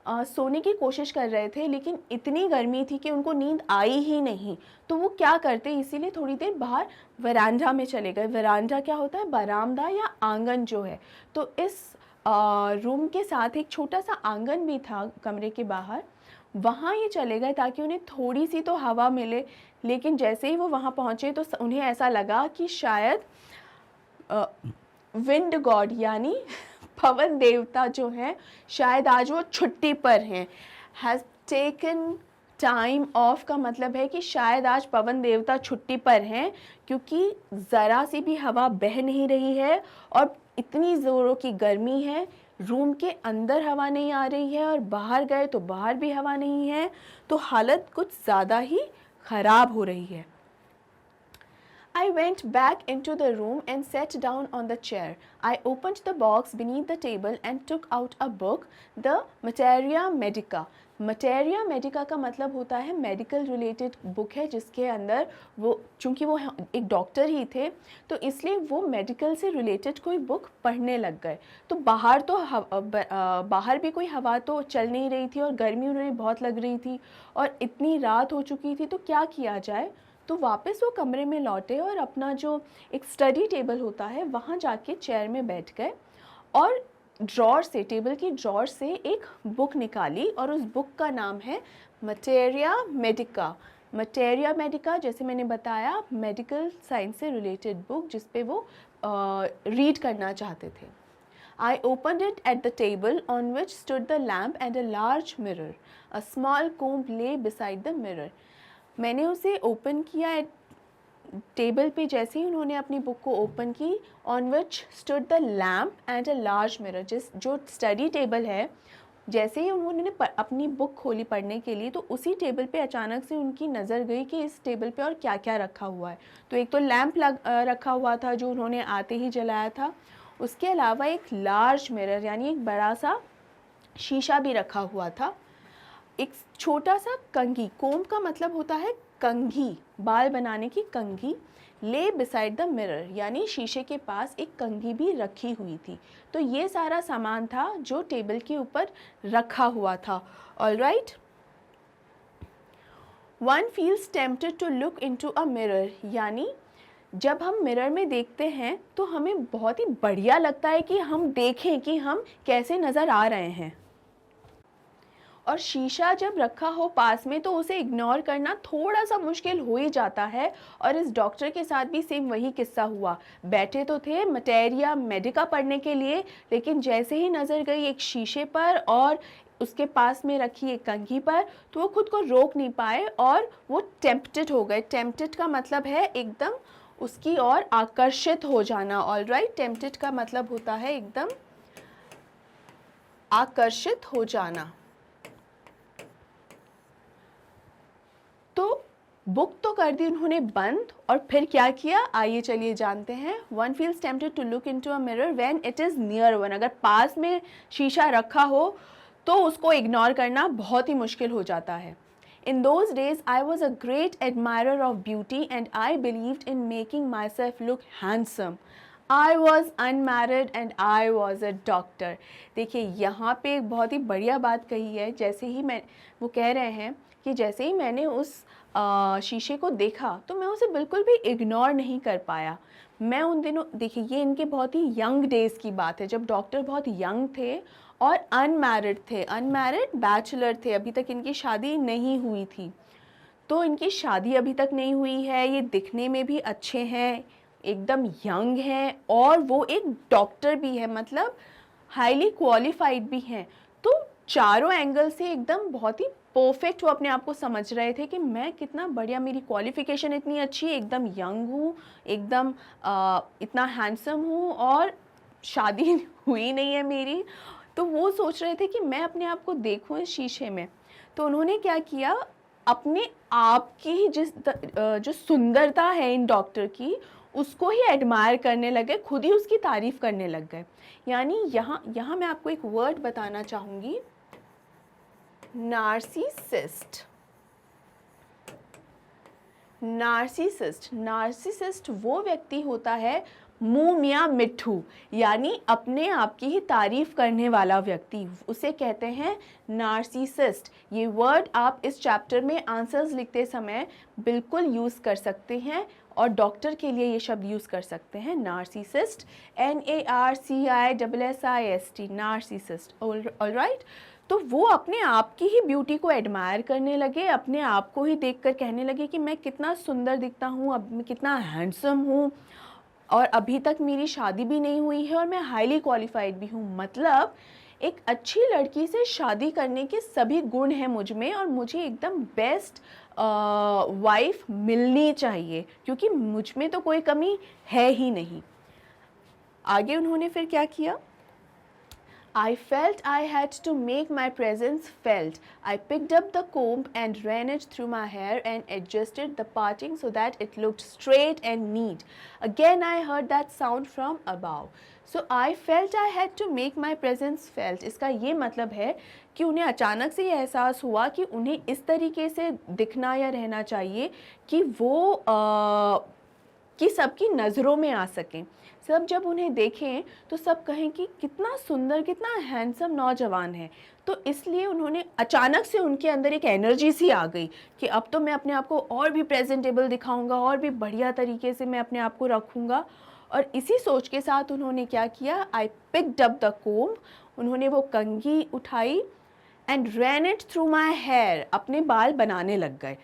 सोने की कोशिश कर रहे थे, लेकिन इतनी गर्मी थी कि उनको नींद आई ही नहीं। तो वो क्या करते, इसीलिए थोड़ी देर बाहर वरांडा में चले गए। वरांडा क्या होता है? बरामदा या आंगन जो है। तो इस रूम के साथ एक छोटा सा आंगन भी था कमरे के बाहर, वहाँ ये चले गए ताकि उन्हें थोड़ी सी तो हवा मिले। लेकिन जैसे ही वो वहाँ पहुँचे तो उन्हें ऐसा लगा कि शायद विंड गॉड यानी पवन देवता जो हैं शायद आज वो छुट्टी पर हैं। हैज़ टेकन टाइम ऑफ का मतलब है कि शायद आज पवन देवता छुट्टी पर हैं, क्योंकि ज़रा सी भी हवा बह नहीं रही है और इतनी ज़ोरों की गर्मी है। रूम के अंदर हवा नहीं आ रही है और बाहर गए तो बाहर भी हवा नहीं है, तो हालत कुछ ज़्यादा ही ख़राब हो रही है। I went back into the room and sat down on the chair. I opened the box beneath the table and took out a book, the Materia Medica. Materia Medica का मतलब होता है मेडिकल रिलेटेड बुक है, जिसके अंदर वो, चूँकि वो एक डॉक्टर ही थे तो इसलिए वो मेडिकल से रिलेटेड कोई बुक पढ़ने लग गए। तो बाहर भी कोई हवा तो चल नहीं रही थी और गर्मी उन्हें बहुत लग रही थी और इतनी रात हो चुकी थी, तो क्या किया जाए। तो वापस वो कमरे में लौटे और अपना जो एक स्टडी टेबल होता है वहाँ जाके चेयर में बैठ गए और ड्रॉर से, टेबल की ड्रॉर से एक बुक निकाली और उस बुक का नाम है मटेरिया मेडिका। मटेरिया मेडिका जैसे मैंने बताया मेडिकल साइंस से रिलेटेड बुक, जिस पे वो रीड करना चाहते थे। I opened it at the table on which stood the lamp and a large mirror. A small comb lay beside the mirror. मैंने उसे ओपन किया टेबल पे। जैसे ही उन्होंने अपनी बुक को ओपन की, on which stood the lamp and a large mirror, जो स्टडी टेबल है, जैसे ही उन्होंने अपनी बुक खोली पढ़ने के लिए तो उसी टेबल पे अचानक से उनकी नज़र गई कि इस टेबल पे और क्या क्या रखा हुआ है। तो एक तो लैम्प रखा हुआ था जो उन्होंने आते ही जलाया था, उसके अलावा एक लार्ज मिरर यानी एक बड़ा सा शीशा भी रखा हुआ था। एक छोटा सा कंघी, कोम का मतलब होता है कंघी, बाल बनाने की कंघी, ले बिसाइड द मिरर यानी शीशे के पास एक कंघी भी रखी हुई थी। तो ये सारा सामान था जो टेबल के ऊपर रखा हुआ था। Alright, one feels tempted to look into a mirror, यानी जब हम मिरर में देखते हैं तो हमें बहुत ही बढ़िया लगता है कि हम देखें कि हम कैसे नज़र आ रहे हैं। और शीशा जब रखा हो पास में तो उसे इग्नोर करना थोड़ा सा मुश्किल हो ही जाता है। और इस डॉक्टर के साथ भी सेम वही किस्सा हुआ। बैठे तो थे मटेरिया मेडिका पढ़ने के लिए, लेकिन जैसे ही नज़र गई एक शीशे पर और उसके पास में रखी एक कंघी पर, तो वो खुद को रोक नहीं पाए और वो टेम्प्टेड हो गए। टेम्प्टेड का मतलब है एकदम उसकी ओर आकर्षित हो जाना। ऑलराइट, टेम्प्टेड का मतलब होता है एकदम आकर्षित हो जाना। तो बुक तो कर दी उन्होंने बंद, और फिर क्या किया आइए चलिए जानते हैं। One feels tempted to look into a mirror when it is near one. अगर पास में शीशा रखा हो तो उसको इग्नोर करना बहुत ही मुश्किल हो जाता है। In those days, I was a great admirer of beauty and I believed in making myself look handsome. I was unmarried and I was a doctor. देखिए यहाँ पे एक बहुत ही बढ़िया बात कही है। जैसे ही मैं वो कह रहे हैं कि जैसे ही मैंने उस शीशे को देखा तो मैं उसे बिल्कुल भी इग्नोर नहीं कर पाया। मैं उन दिनों, देखिए ये इनके बहुत ही यंग डेज़ की बात है जब डॉक्टर बहुत यंग थे और अनमैरिड थे। अनमैरिड बैचलर थे, अभी तक इनकी शादी नहीं हुई थी। तो इनकी शादी अभी तक नहीं हुई है, ये दिखने में भी अच्छे हैं, एकदम यंग हैं और वो एक डॉक्टर भी है, मतलब हाईली क्वालिफाइड भी हैं। तो चारों एंगल से एकदम बहुत ही परफेक्ट वो अपने आप को समझ रहे थे कि मैं कितना बढ़िया, मेरी क्वालिफिकेशन इतनी अच्छी है, एकदम यंग हूँ, एकदम इतना हैंडसम हूँ और शादी हुई नहीं है मेरी। तो वो सोच रहे थे कि मैं अपने आप को देखूं इस शीशे में। तो उन्होंने क्या किया, अपने आप की ही जो सुंदरता है इन डॉक्टर की उसको ही एडमायर करने लगे, खुद ही उसकी तारीफ़ करने लग गए। यानी यहाँ मैं आपको एक वर्ड बताना चाहूँगी, नार्सिसिस्ट। नार्सिसिस्ट, नार्सिसिस्ट वो व्यक्ति होता है मुँह मियाँ मिट्ठू, यानी अपने आप की ही तारीफ़ करने वाला व्यक्ति, उसे कहते हैं नार्सिसिस्ट। ये वर्ड आप इस चैप्टर में आंसर्स लिखते समय बिल्कुल यूज़ कर सकते हैं और डॉक्टर के लिए ये शब्द यूज़ कर सकते हैं, नार्सिसिस्ट, NARCISSIST, नार्सिसिस्ट। ऑलराइट, तो वो अपने आप की ही ब्यूटी को एडमायर करने लगे, अपने आप को ही देखकर कहने लगे कि मैं कितना सुंदर दिखता हूँ, अब मैं कितना हैंडसम हूँ और अभी तक मेरी शादी भी नहीं हुई है और मैं हाईली क्वालिफाइड भी हूँ। मतलब एक अच्छी लड़की से शादी करने के सभी गुण हैं मुझ में और मुझे एकदम बेस्ट वाइफ मिलनी चाहिए क्योंकि मुझ में तो कोई कमी है ही नहीं। आगे उन्होंने फिर क्या किया, I felt I had to make my presence felt. I picked up the comb and ran it through my hair and adjusted the parting so that it looked straight and neat. Again I heard that sound from above. So I felt I had to make my presence felt. इसका ये मतलब है कि उन्हें अचानक से ये एहसास हुआ कि उन्हें इस तरीके से दिखना या रहना चाहिए कि वो कि सबकी नज़रों में आ सकें। सब जब उन्हें देखें तो सब कहें कि कितना सुंदर, कितना हैंडसम नौजवान है। तो इसलिए उन्होंने अचानक से उनके अंदर एक एनर्जी सी आ गई कि अब तो मैं अपने आप को और भी प्रेजेंटेबल दिखाऊंगा और भी बढ़िया तरीके से मैं अपने आप को रखूंगा। और इसी सोच के साथ उन्होंने क्या किया, I picked up the comb, उन्होंने वो कंघी उठाई and ran it through my hair, अपने बाल बनाने लग गए।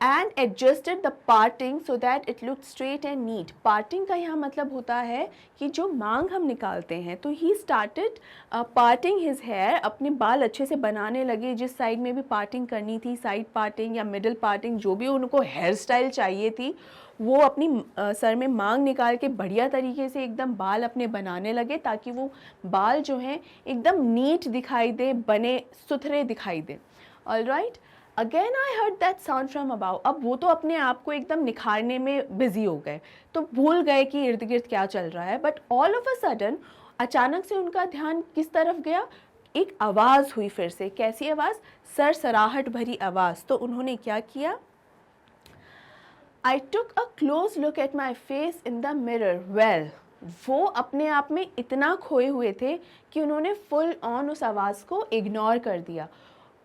And adjusted the parting so that it look straight and neat. Parting का यहाँ मतलब होता है कि जो मांग हम निकालते हैं, तो he started parting his hair, अपने बाल अच्छे से बनाने लगे। जिस साइड में भी पार्टिंग करनी थी, साइड पार्टिंग या मिडल पार्टिंग, जो भी उनको हेयर स्टाइल चाहिए थी, वो अपनी सर में मांग निकाल के बढ़िया तरीके से एकदम बाल अपने बनाने लगे ताकि वो बाल जो हैं एकदम नीट दिखाई दे, बने सुथरे दिखाई दे। Alright, again I heard that sound from above. अब वो तो अपने आप को एकदम निखारने में बिजी हो गए, तो भूल गए कि इर्द गिर्द क्या चल रहा है। But all of a sudden अचानक से उनका ध्यान किस तरफ गया, एक आवाज़ हुई फिर से। कैसी आवाज़, सरसराहट भरी आवाज़। तो उन्होंने क्या किया, I took a close look at my face in the mirror. Well, वो अपने आप में इतना खोए हुए थे कि उन्होंने फुल ऑन उस आवाज़ को इग्नोर कर दिया।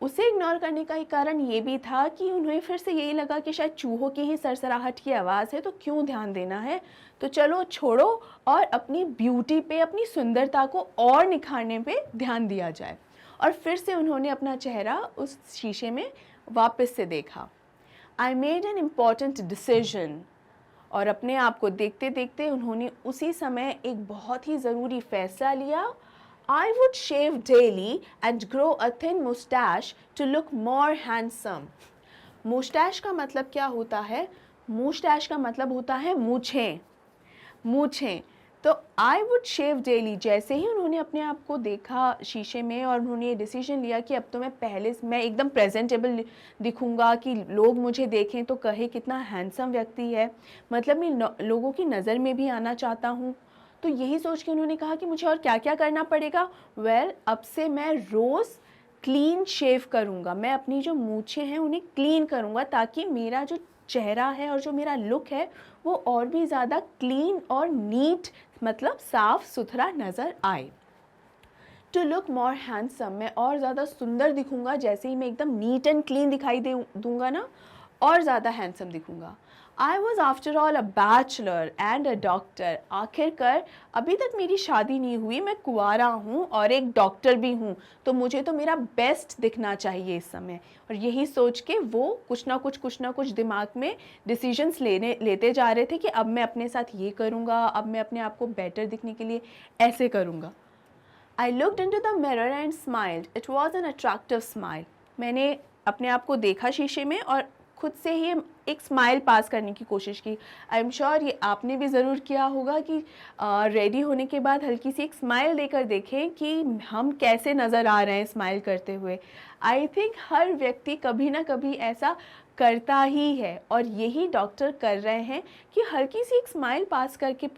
उसे इग्नोर करने का ही कारण ये भी था कि उन्हें फिर से यही लगा कि शायद चूहों की ही सरसराहट की आवाज़ है, तो क्यों ध्यान देना है, तो चलो छोड़ो और अपनी ब्यूटी पे, अपनी सुंदरता को और निखारने पे ध्यान दिया जाए। और फिर से उन्होंने अपना चेहरा उस शीशे में वापस से देखा। I made an important decision, और अपने आप को देखते देखते उन्होंने उसी समय एक बहुत ही ज़रूरी फैसला लिया। I would shave daily and grow a thin mustache to look more handsome. Moustache का मतलब क्या होता है? मुस्टैश का मतलब होता है मूछें, मूछें। तो आई वुड शेव डेली, जैसे ही उन्होंने अपने आप को देखा शीशे में और उन्होंने ये डिसीजन लिया कि अब तो मैं एकदम प्रेजेंटेबल दिखूंगा, कि लोग मुझे देखें तो कहे कितना हैंडसम व्यक्ति है, मतलब मैं लोगों की नज़र में भी आना चाहता हूँ। तो यही सोच के उन्होंने कहा कि मुझे और क्या क्या करना पड़ेगा। अब से मैं रोज़ क्लीन शेव करूँगा, मैं अपनी जो मूछें हैं उन्हें क्लीन करूँगा, ताकि मेरा जो चेहरा है और जो मेरा लुक है वो और भी ज़्यादा क्लीन और नीट, मतलब साफ़ सुथरा नज़र आए। टू लुक मोर हैंडसम, मैं और ज़्यादा सुंदर दिखूँगा, जैसे ही मैं एकदम नीट एंड क्लीन दिखाई दूँगा ना, और ज़्यादा हैंडसम दिखूँगा। I was after all a bachelor and a doctor, आखिरकार अभी तक मेरी शादी नहीं हुई, मैं कुंवारा हूँ और एक डॉक्टर भी हूँ, तो मुझे तो मेरा बेस्ट दिखना चाहिए इस समय। और यही सोच के वो कुछ ना कुछ दिमाग में डिसीजंस लेते जा रहे थे कि अब मैं अपने साथ ये करूँगा, अब मैं अपने आप को बेटर दिखने के लिए ऐसे करूँगा। I looked into the mirror and smiled. It was an attractive smile. मैंने अपने आप को देखा शीशे में और खुद से ही एक स्माइल पास करने की कोशिश की। आई एम श्योर ये आपने भी ज़रूर किया होगा कि रेडी होने के बाद हल्की सी एक स्माइल देकर देखें कि हम कैसे नज़र आ रहे हैं स्माइल करते हुए। आई थिंक हर व्यक्ति कभी ना कभी ऐसा करता ही है, और यही डॉक्टर कर रहे हैं कि हल्की सी एक स्माइल पास करके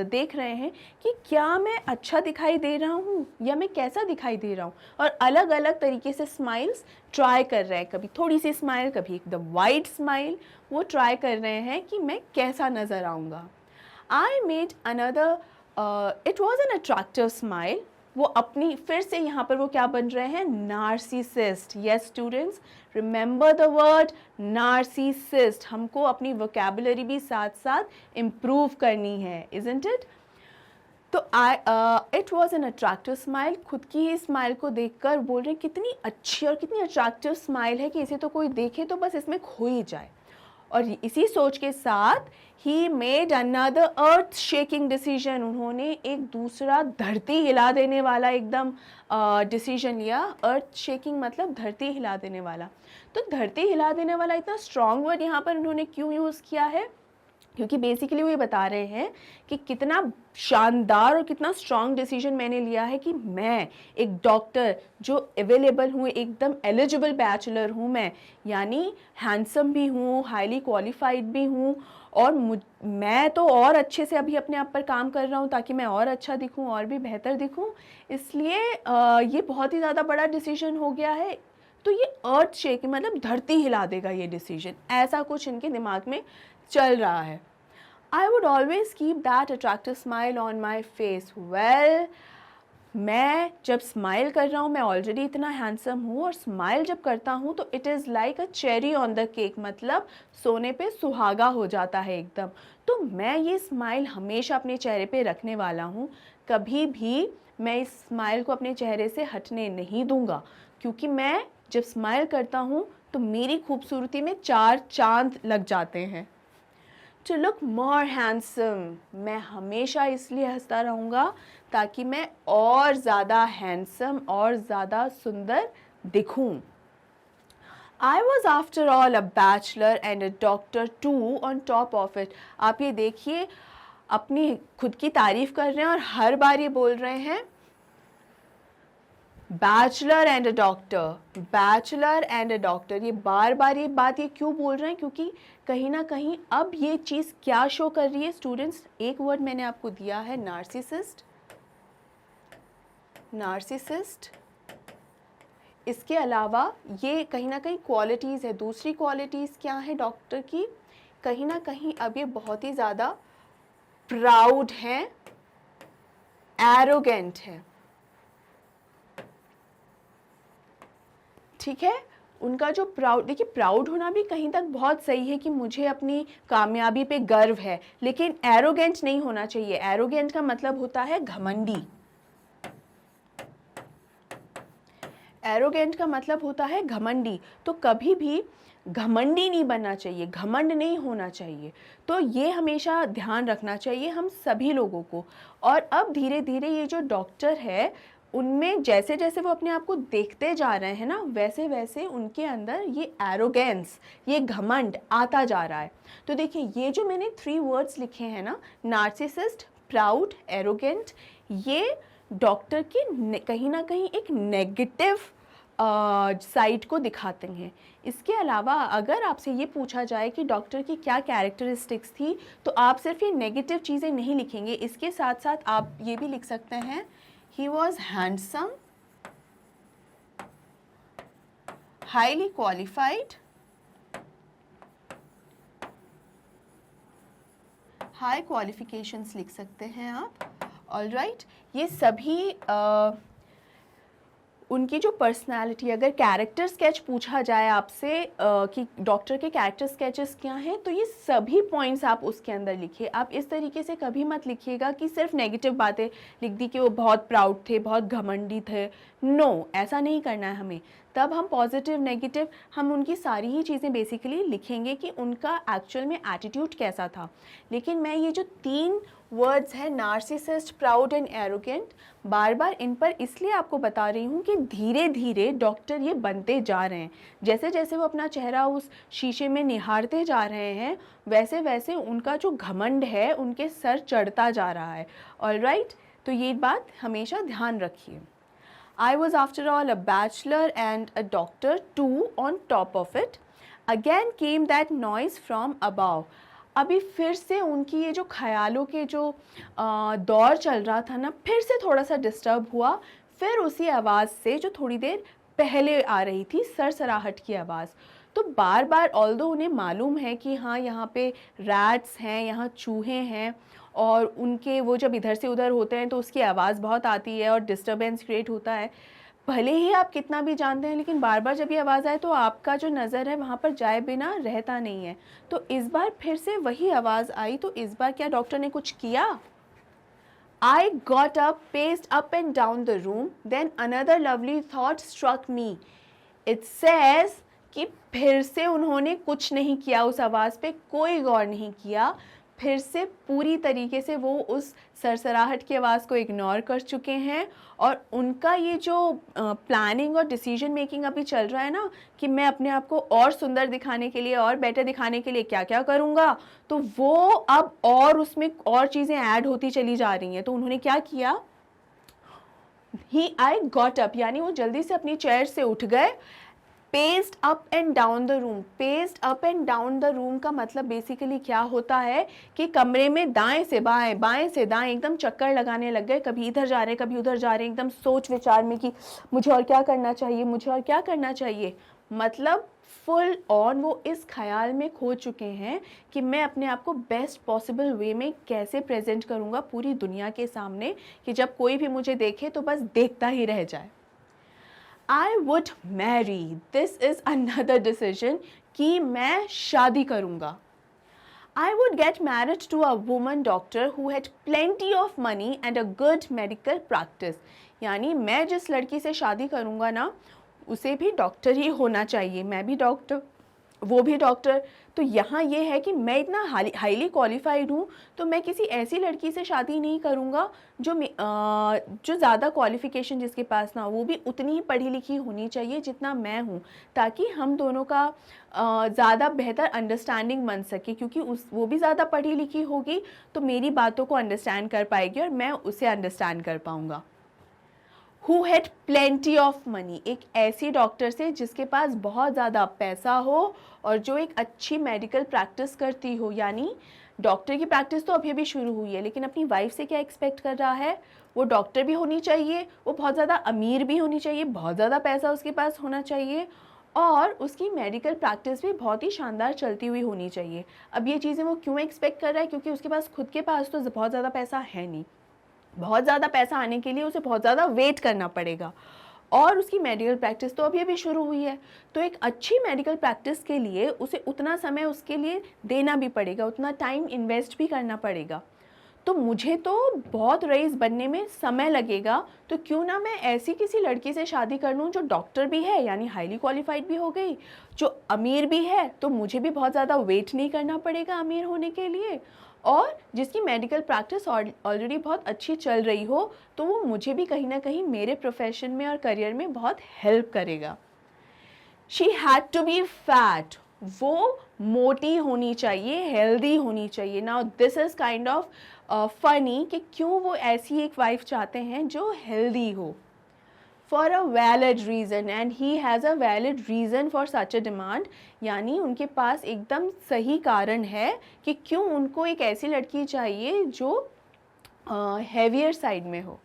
देख रहे हैं कि क्या मैं अच्छा दिखाई दे रहा हूँ या मैं कैसा दिखाई दे रहा हूँ, और अलग अलग तरीके से स्माइल्स ट्राई कर रहे हैं, कभी थोड़ी सी स्माइल, कभी एकदम वाइड स्माइल, वो ट्राई कर रहे हैं कि मैं कैसा नज़र आऊँगा। I made another, it was an attractive smile. वो अपनी फिर से यहाँ पर वो क्या बन रहे हैं? Narcissist. Yes students, remember the word narcissist. हमको अपनी वोकैबुलरी भी साथ साथ इम्प्रूव करनी है, इजंट इट? तो it was an attractive smile, खुद की ही स्माइल को देखकर बोल रहे हैं कितनी अच्छी और कितनी अट्रैक्टिव स्माइल है कि इसे तो कोई देखे तो बस इसमें खो ही जाए। और इसी सोच के साथ he made another earth shaking decision, उन्होंने एक दूसरा धरती हिला देने वाला एकदम डिसीजन लिया। अर्थ शेकिंग मतलब धरती हिला देने वाला। तो धरती हिला देने वाला इतना स्ट्रॉन्ग वर्ड यहाँ पर उन्होंने क्यों यूज़ किया है? क्योंकि बेसिकली वो ये बता रहे हैं कि कितना शानदार और कितना स्ट्रॉन्ग डिसीजन मैंने लिया है कि मैं एक डॉक्टर जो अवेलेबल हूँ, एकदम एलिजिबल बैचलर हूँ मैं, यानी हैंडसम भी हूँ, हाईली क्वालिफाइड भी हूँ, और मैं तो और अच्छे से अभी अपने आप पर काम कर रहा हूँ ताकि मैं और अच्छा दिखूँ और भी बेहतर दिखूँ। इसलिए ये बहुत ही ज़्यादा बड़ा डिसीजन हो गया है। तो ये अर्थ शेकिंग मतलब धरती हिला देगा ये डिसीजन, ऐसा कुछ इनके दिमाग में चल रहा है। I would always keep that attractive smile on my face. Well, मैं जब स्माइल कर रहा हूँ, मैं ऑलरेडी इतना हैंडसम हूँ, और स्माइल जब करता हूँ तो it is like a cherry on the cake, मतलब सोने पे सुहागा हो जाता है एकदम। तो मैं ये स्माइल हमेशा अपने चेहरे पे रखने वाला हूँ, कभी भी मैं इस स्माइल को अपने चेहरे से हटने नहीं दूँगा, क्योंकि मैं जब स्माइल करता हूँ तो मेरी खूबसूरती में 4 चांद लग जाते हैं। टू लुक मोर हैंडसम, मैं हमेशा इसलिए हंसता रहूँगा ताकि मैं और ज़्यादा हैंडसम और ज़्यादा सुंदर दिखूँ। I was after all a bachelor and a doctor too on top of it. आप ये देखिए, अपनी खुद की तारीफ कर रहे हैं और हर बार ये बोल रहे हैं bachelor and a doctor, bachelor and a doctor. ये बार बार ये बात ये क्यों बोल रहे हैं? क्योंकि कहीं ना कहीं अब ये चीज़ क्या शो कर रही है स्टूडेंट्स? एक वर्ड मैंने आपको दिया है नार्सिसिस्ट, नार्सिसिस्ट। इसके अलावा ये कहीं ना कहीं क्वालिटीज़ है। दूसरी क्वालिटीज़ क्या है डॉक्टर की? कहीं ना कहीं अब ये बहुत ही ज़्यादा प्राउड हैं, एरोगेंट है, ठीक है। उनका जो प्राउड, देखिए प्राउड होना भी कहीं तक बहुत सही है कि मुझे अपनी कामयाबी पे गर्व है, लेकिन एरोगेंट नहीं होना चाहिए। एरोगेंट का मतलब होता है घमंडी। एरोगेंट का मतलब होता है घमंडी, तो कभी भी घमंडी नहीं बनना चाहिए, घमंड नहीं होना चाहिए। तो ये हमेशा ध्यान रखना चाहिए हम सभी लोगों को। और अब धीरे धीरे ये जो डॉक्टर है उनमें जैसे जैसे वो अपने आप को देखते जा रहे हैं ना, वैसे वैसे उनके अंदर ये एरोगेंस, ये घमंड आता जा रहा है। तो देखिए ये जो मैंने 3 वर्ड्स लिखे हैं ना, नार्सिसिस्ट, प्राउड, एरोगेंट, ये डॉक्टर की कहीं ना कहीं एक नेगेटिव साइड को दिखाते हैं। इसके अलावा अगर आपसे ये पूछा जाए कि डॉक्टर की क्या कैरेक्टरिस्टिक्स थी, तो आप सिर्फ ये नेगेटिव चीज़ें नहीं लिखेंगे, इसके साथ साथ आप ये भी लिख सकते हैं, he was handsome, highly qualified, high qualifications लिख सकते हैं आप। ऑलराइट, ये सभी उनकी जो पर्सनालिटी, अगर कैरेक्टर स्केच पूछा जाए आपसे कि डॉक्टर के कैरेक्टर स्केचेस क्या हैं, तो ये सभी पॉइंट्स आप उसके अंदर लिखिए। आप इस तरीके से कभी मत लिखिएगा कि सिर्फ नेगेटिव बातें लिख दी कि वो बहुत प्राउड थे, बहुत घमंडी थे। नो, ऐसा नहीं करना है हमें। तब हम पॉजिटिव नेगेटिव हम उनकी सारी ही चीज़ें बेसिकली लिखेंगे कि उनका एक्चुअल में एटीट्यूड कैसा था। लेकिन मैं ये जो 3 वर्ड्स हैं, नार्सिसिस्ट, प्राउड एंड एरोगेंट, बार बार इन पर इसलिए आपको बता रही हूँ कि धीरे धीरे डॉक्टर ये बनते जा रहे हैं। जैसे जैसे वो अपना चेहरा उस शीशे में निहारते जा रहे हैं, वैसे वैसे उनका जो घमंड है उनके सर चढ़ता जा रहा है। ऑलराइट, तो ये बात हमेशा ध्यान रखिए। I was after all a bachelor and a doctor too on top of it. Again came that noise from above. अभी फिर से उनकी ये जो ख्यालों के जो दौर चल रहा था ना, फिर से थोड़ा सा डिस्टर्ब हुआ। फिर उसी आवाज़ से जो थोड़ी देर पहले आ रही थी, सरसराहट की आवाज़। तो बार बार ऑल्दो उन्हें मालूम है कि हाँ यहाँ पे रैट्स हैं, यहाँ चूहे हैं, और उनके वो जब इधर से उधर होते हैं तो उसकी आवाज़ बहुत आती है और डिस्टर्बेंस क्रिएट होता है। भले ही आप कितना भी जानते हैं, लेकिन बार बार जब ये आवाज़ आए तो आपका जो नज़र है वहाँ पर जाए बिना रहता नहीं है। तो इस बार फिर से वही आवाज़ आई, तो इस बार क्या डॉक्टर ने कुछ किया? I got up, paced up and down the room, then another lovely thought struck me. It says कि फिर से उन्होंने कुछ नहीं किया, उस आवाज़ पे कोई गौर नहीं किया। फिर से पूरी तरीके से वो उस सरसराहट की आवाज़ को इग्नोर कर चुके हैं, और उनका ये जो प्लानिंग और डिसीजन मेकिंग अभी चल रहा है ना, कि मैं अपने आप को और सुंदर दिखाने के लिए और बेटर दिखाने के लिए क्या क्या करूँगा, तो वो अब और उसमें और चीज़ें ऐड होती चली जा रही हैं। तो उन्होंने क्या किया? I got up, यानी वो जल्दी से अपनी चेयर से उठ गए। Paced up and down the room, paced up and down the room का मतलब बेसिकली क्या होता है कि कमरे में दाएं से बाएं, बाएं से दाएं एकदम चक्कर लगाने लग गए, कभी इधर जा रहे हैं कभी उधर जा रहे हैं, एकदम सोच विचार में कि मुझे और क्या करना चाहिए, मुझे और क्या करना चाहिए। मतलब फुल ऑन वो इस ख्याल में खो चुके हैं कि मैं अपने आप को बेस्ट पॉसिबल वे में कैसे प्रेजेंट करूँगा पूरी दुनिया के सामने, कि जब कोई भी मुझे देखे तो बस देखता ही रह जाए। I would marry, this is another decision कि मैं शादी करूँगा। I would get married to a woman doctor who had plenty of money and a good medical practice. यानी मैं जिस लड़की से शादी करूँगा ना, उसे भी डॉक्टर ही होना चाहिए, मैं भी डॉक्टर, वो भी डॉक्टर। तो यहाँ ये है कि मैं इतना हाईली क्वालिफाइड हूँ, तो मैं किसी ऐसी लड़की से शादी नहीं करूँगा जो ज़्यादा क्वालिफ़िकेशन जिसके पास ना, वो भी उतनी ही पढ़ी लिखी होनी चाहिए जितना मैं हूँ, ताकि हम दोनों का ज़्यादा बेहतर अंडरस्टैंडिंग बन सके, क्योंकि वो भी ज़्यादा पढ़ी लिखी होगी तो मेरी बातों को अंडरस्टैंड कर पाएगी और मैं उसे अंडरस्टैंड कर पाऊँगा। Who had plenty of money, एक ऐसी डॉक्टर से जिसके पास बहुत ज़्यादा पैसा हो और जो एक अच्छी मेडिकल प्रैक्टिस करती हो। यानी डॉक्टर की प्रैक्टिस तो अभी अभी शुरू हुई है, लेकिन अपनी वाइफ से क्या एक्सपेक्ट कर रहा है? वो डॉक्टर भी होनी चाहिए, वो बहुत ज़्यादा अमीर भी होनी चाहिए, बहुत ज़्यादा पैसा उसके पास होना चाहिए, और उसकी मेडिकल प्रैक्टिस भी बहुत ही शानदार चलती हुई होनी चाहिए। अब ये चीज़ें वो क्यों एक्सपेक्ट कर रहा है? क्योंकि उसके पास खुद के पास तो बहुत ज़्यादा पैसा है नहीं। बहुत ज़्यादा पैसा आने के लिए उसे बहुत ज़्यादा वेट करना पड़ेगा, और उसकी मेडिकल प्रैक्टिस तो अभी अभी शुरू हुई है। तो एक अच्छी मेडिकल प्रैक्टिस के लिए उसे उतना समय उसके लिए देना भी पड़ेगा, उतना टाइम इन्वेस्ट भी करना पड़ेगा। तो मुझे तो बहुत रईस बनने में समय लगेगा, तो क्यों ना मैं ऐसी किसी लड़की से शादी कर लूँ जो डॉक्टर भी है, यानी हाईली क्वालिफाइड भी हो गई, जो अमीर भी है, तो मुझे भी बहुत ज़्यादा वेट नहीं करना पड़ेगा अमीर होने के लिए, और जिसकी मेडिकल प्रैक्टिस ऑलरेडी बहुत अच्छी चल रही हो, तो वो मुझे भी कहीं ना कहीं मेरे प्रोफेशन में और करियर में बहुत हेल्प करेगा। She had to be fat, वो मोटी होनी चाहिए, हेल्दी होनी चाहिए। Now this is kind of funny कि क्यों वो ऐसी एक वाइफ चाहते हैं जो हेल्दी हो, for a valid reason, and he has a valid reason for such a demand, यानी उनके पास एकदम सही कारण है कि क्यों उनको एक ऐसी लड़की चाहिए जो हेवियर साइड में हो।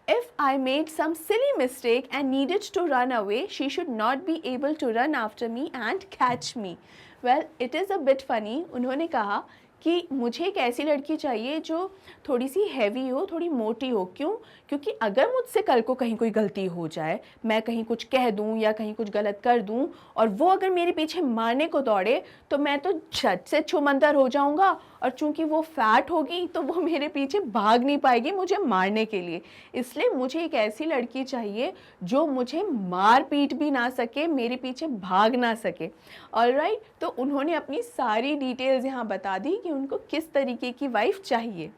If I made some silly mistake and needed to run away, she should not be able to run after me and catch me. Well, it is a bit funny. उन्होंने कहा कि मुझे एक ऐसी लड़की चाहिए जो थोड़ी सी हैवी हो, थोड़ी मोटी हो। क्यों? क्योंकि अगर मुझसे कल को कहीं कोई गलती हो जाए, मैं कहीं कुछ कह दूं या कहीं कुछ गलत कर दूं, और वो अगर मेरे पीछे मारने को दौड़े, तो मैं तो झट से छूमंतर हो जाऊंगा, और चूंकि वो फैट होगी तो वो मेरे पीछे भाग नहीं पाएगी मुझे मारने के लिए। इसलिए मुझे एक ऐसी लड़की चाहिए जो मुझे मार पीट भी ना सके, मेरे पीछे भाग ना सके। ऑलराइट, तो उन्होंने अपनी सारी डिटेल्स यहाँ बता दी कि उनको किस तरीके की वाइफ चाहिए।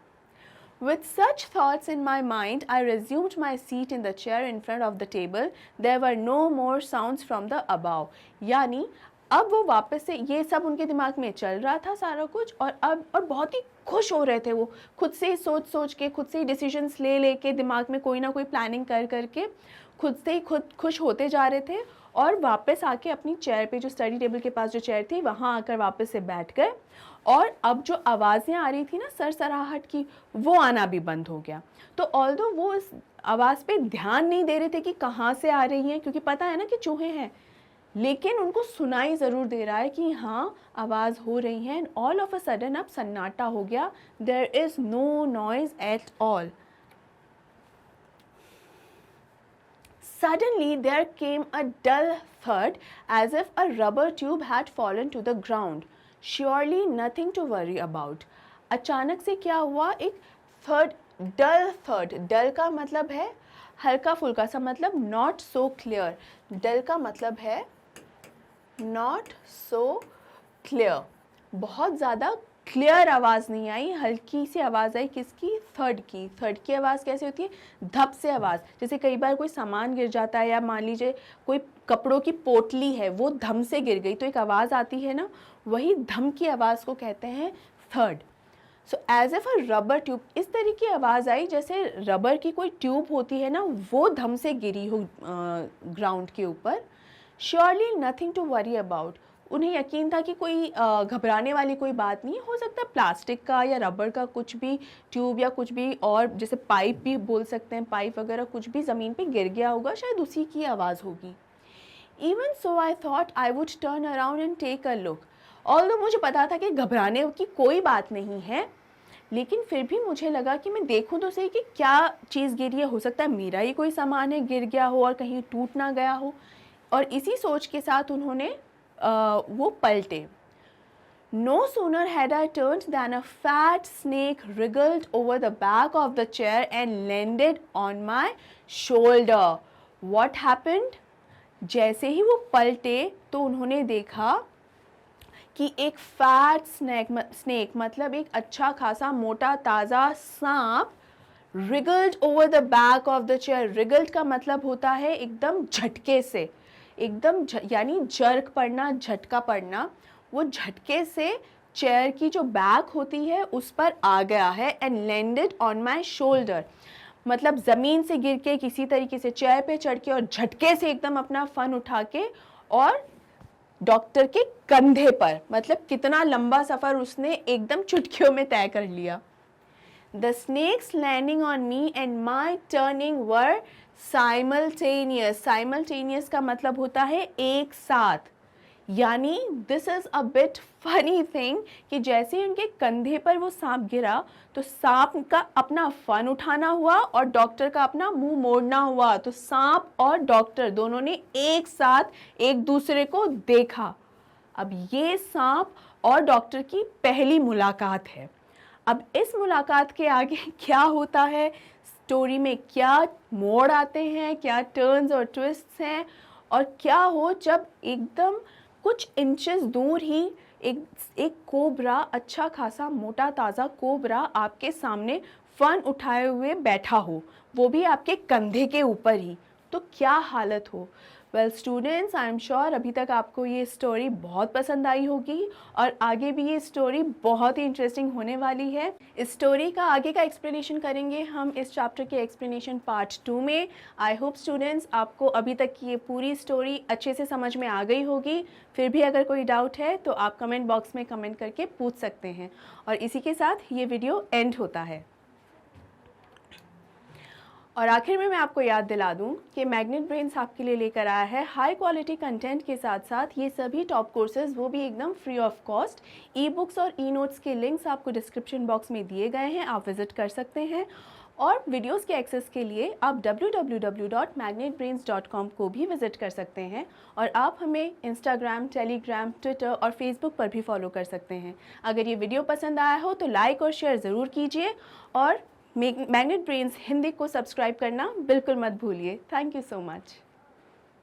With such thoughts in my mind, I resumed my seat in the chair in front of the table. There were no more sounds from the above. यानी अब वो वापस से, ये सब उनके दिमाग में चल रहा था सारा कुछ, और बहुत ही खुश हो रहे थे वो, खुद से ही सोच के, खुद से ही डिसीजंस ले के, दिमाग में कोई ना कोई प्लानिंग करके खुद से ही खुद खुश होते जा रहे थे। और वापस आके अपनी चेयर पे, जो स्टडी टेबल के पास जो चेयर थी, वहाँ आकर वापस से बैठ गए। और अब जो आवाज़ें आ रही थी ना सरसराहट की, वो आना भी बंद हो गया। तो ऑल्दो वो इस आवाज़ पे ध्यान नहीं दे रहे थे कि कहाँ से आ रही हैं, क्योंकि पता है ना कि चूहे हैं, लेकिन उनको सुनाई ज़रूर दे रहा है कि हाँ आवाज़ हो रही है। And all of a sudden अब सन्नाटा हो गया। There is no noise at all. Suddenly there came a dull thud as if a rubber tube had fallen to the ground. Surely nothing to worry about. अचानक से क्या हुआ, एक third, डल third, डल का मतलब है हल्का फुल्का सा, मतलब नॉट सो क्लियर। डल का मतलब है नॉट सो क्लियर, बहुत ज़्यादा क्लियर आवाज़ नहीं आई, हल्की सी आवाज़ आई। किसकी? थर्ड की। थर्ड की आवाज़ कैसे होती है? धप से आवाज़। जैसे कई बार कोई सामान गिर जाता है, या मान लीजिए कोई कपड़ों की पोटली है, वो धम से गिर गई तो एक आवाज़ आती है ना, वही धम की आवाज़ को कहते हैं third. So as if a rubber tube, इस तरह की आवाज़ आई जैसे रबर की कोई ट्यूब होती है ना, वो धम से गिरी हो ग्राउंड के ऊपर। Surely nothing to worry about, उन्हें यकीन था कि कोई घबराने वाली कोई बात नहीं, हो सकता है प्लास्टिक का या रबर का कुछ भी ट्यूब या कुछ भी, और जैसे पाइप भी बोल सकते हैं, पाइप वगैरह कुछ भी ज़मीन पे गिर गया होगा, शायद उसी की आवाज़ होगी। Even so I thought I would turn around and take a look. Although मुझे पता था कि घबराने की कोई बात नहीं है, लेकिन फिर भी मुझे लगा कि मैं देखूं तो सही कि क्या चीज़ गिरी है, हो सकता है मेरा ही कोई सामान है गिर गया हो और कहीं टूट ना गया हो। और इसी सोच के साथ उन्होंने वो पलटे। No sooner had I turned than a fat snake wriggled over the back of the chair and landed on my shoulder. What happened? जैसे ही वो पलटे तो उन्होंने देखा कि एक फैट स्नेक मतलब एक अच्छा खासा मोटा ताज़ा सांप wriggled over the back of the chair. wriggled का मतलब होता है एकदम झटके से, एकदम यानी जर्क पड़ना, झटका पड़ना। वो झटके से चेयर की जो बैक होती है उस पर आ गया है। And landed on my shoulder, मतलब ज़मीन से गिर के किसी तरीके से चेयर पे चढ़ के और झटके से एकदम अपना फन उठा के और डॉक्टर के कंधे पर, मतलब कितना लंबा सफ़र उसने एकदम चुटकियों में तय कर लिया। The snakes landing on me and my turning were simultaneous. Simultaneous का मतलब होता है एक साथ, यानी this is a bit funny thing कि जैसे ही उनके कंधे पर वो सांप गिरा तो सांप का अपना फन उठाना हुआ और डॉक्टर का अपना मुंह मोड़ना हुआ। तो सांप और डॉक्टर दोनों ने एक साथ एक दूसरे को देखा। अब ये सांप और डॉक्टर की पहली मुलाकात है। अब इस मुलाकात के आगे क्या होता है, स्टोरी में क्या मोड़ आते हैं, क्या टर्न्स और ट्विस्ट्स हैं, और क्या हो जब एकदम कुछ इंचेस दूर ही एक कोबरा, अच्छा खासा मोटा ताज़ा कोबरा आपके सामने फन उठाए हुए बैठा हो, वो भी आपके कंधे के ऊपर ही, तो क्या हालत हो। Well students, I am sure अभी तक आपको ये स्टोरी बहुत पसंद आई होगी और आगे भी ये स्टोरी बहुत ही इंटरेस्टिंग होने वाली है। इस स्टोरी का आगे का एक्सप्लेनेशन करेंगे हम इस चैप्टर के एक्सप्लेनेशन पार्ट 2 में। आई होप स्टूडेंट्स आपको अभी तक की ये पूरी स्टोरी अच्छे से समझ में आ गई होगी। फिर भी अगर कोई डाउट है तो आप कमेंट बॉक्स में कमेंट करके पूछ सकते हैं। और इसी के साथ ये वीडियो एंड होता है। और आखिर में मैं आपको याद दिला दूं कि मैग्नेट ब्रेन्स आपके लिए लेकर आया है हाई क्वालिटी कंटेंट के साथ साथ ये सभी टॉप कोर्सेज, वो भी एकदम free of cost. E books और ई नोट्स के लिंक्स आपको डिस्क्रिप्शन बॉक्स में दिए गए हैं, आप विजिट कर सकते हैं। और वीडियोस के एक्सेस के लिए आप www.magnetbrains.com को भी विजिट कर सकते हैं। और आप हमें इंस्टाग्राम, टेलीग्राम, ट्विटर और फेसबुक पर भी फॉलो कर सकते हैं। अगर ये वीडियो पसंद आया हो तो लाइक और शेयर ज़रूर कीजिए और मैग्नेट ब्रेन्स हिंदी को सब्सक्राइब करना बिल्कुल मत भूलिए। Thank you so much.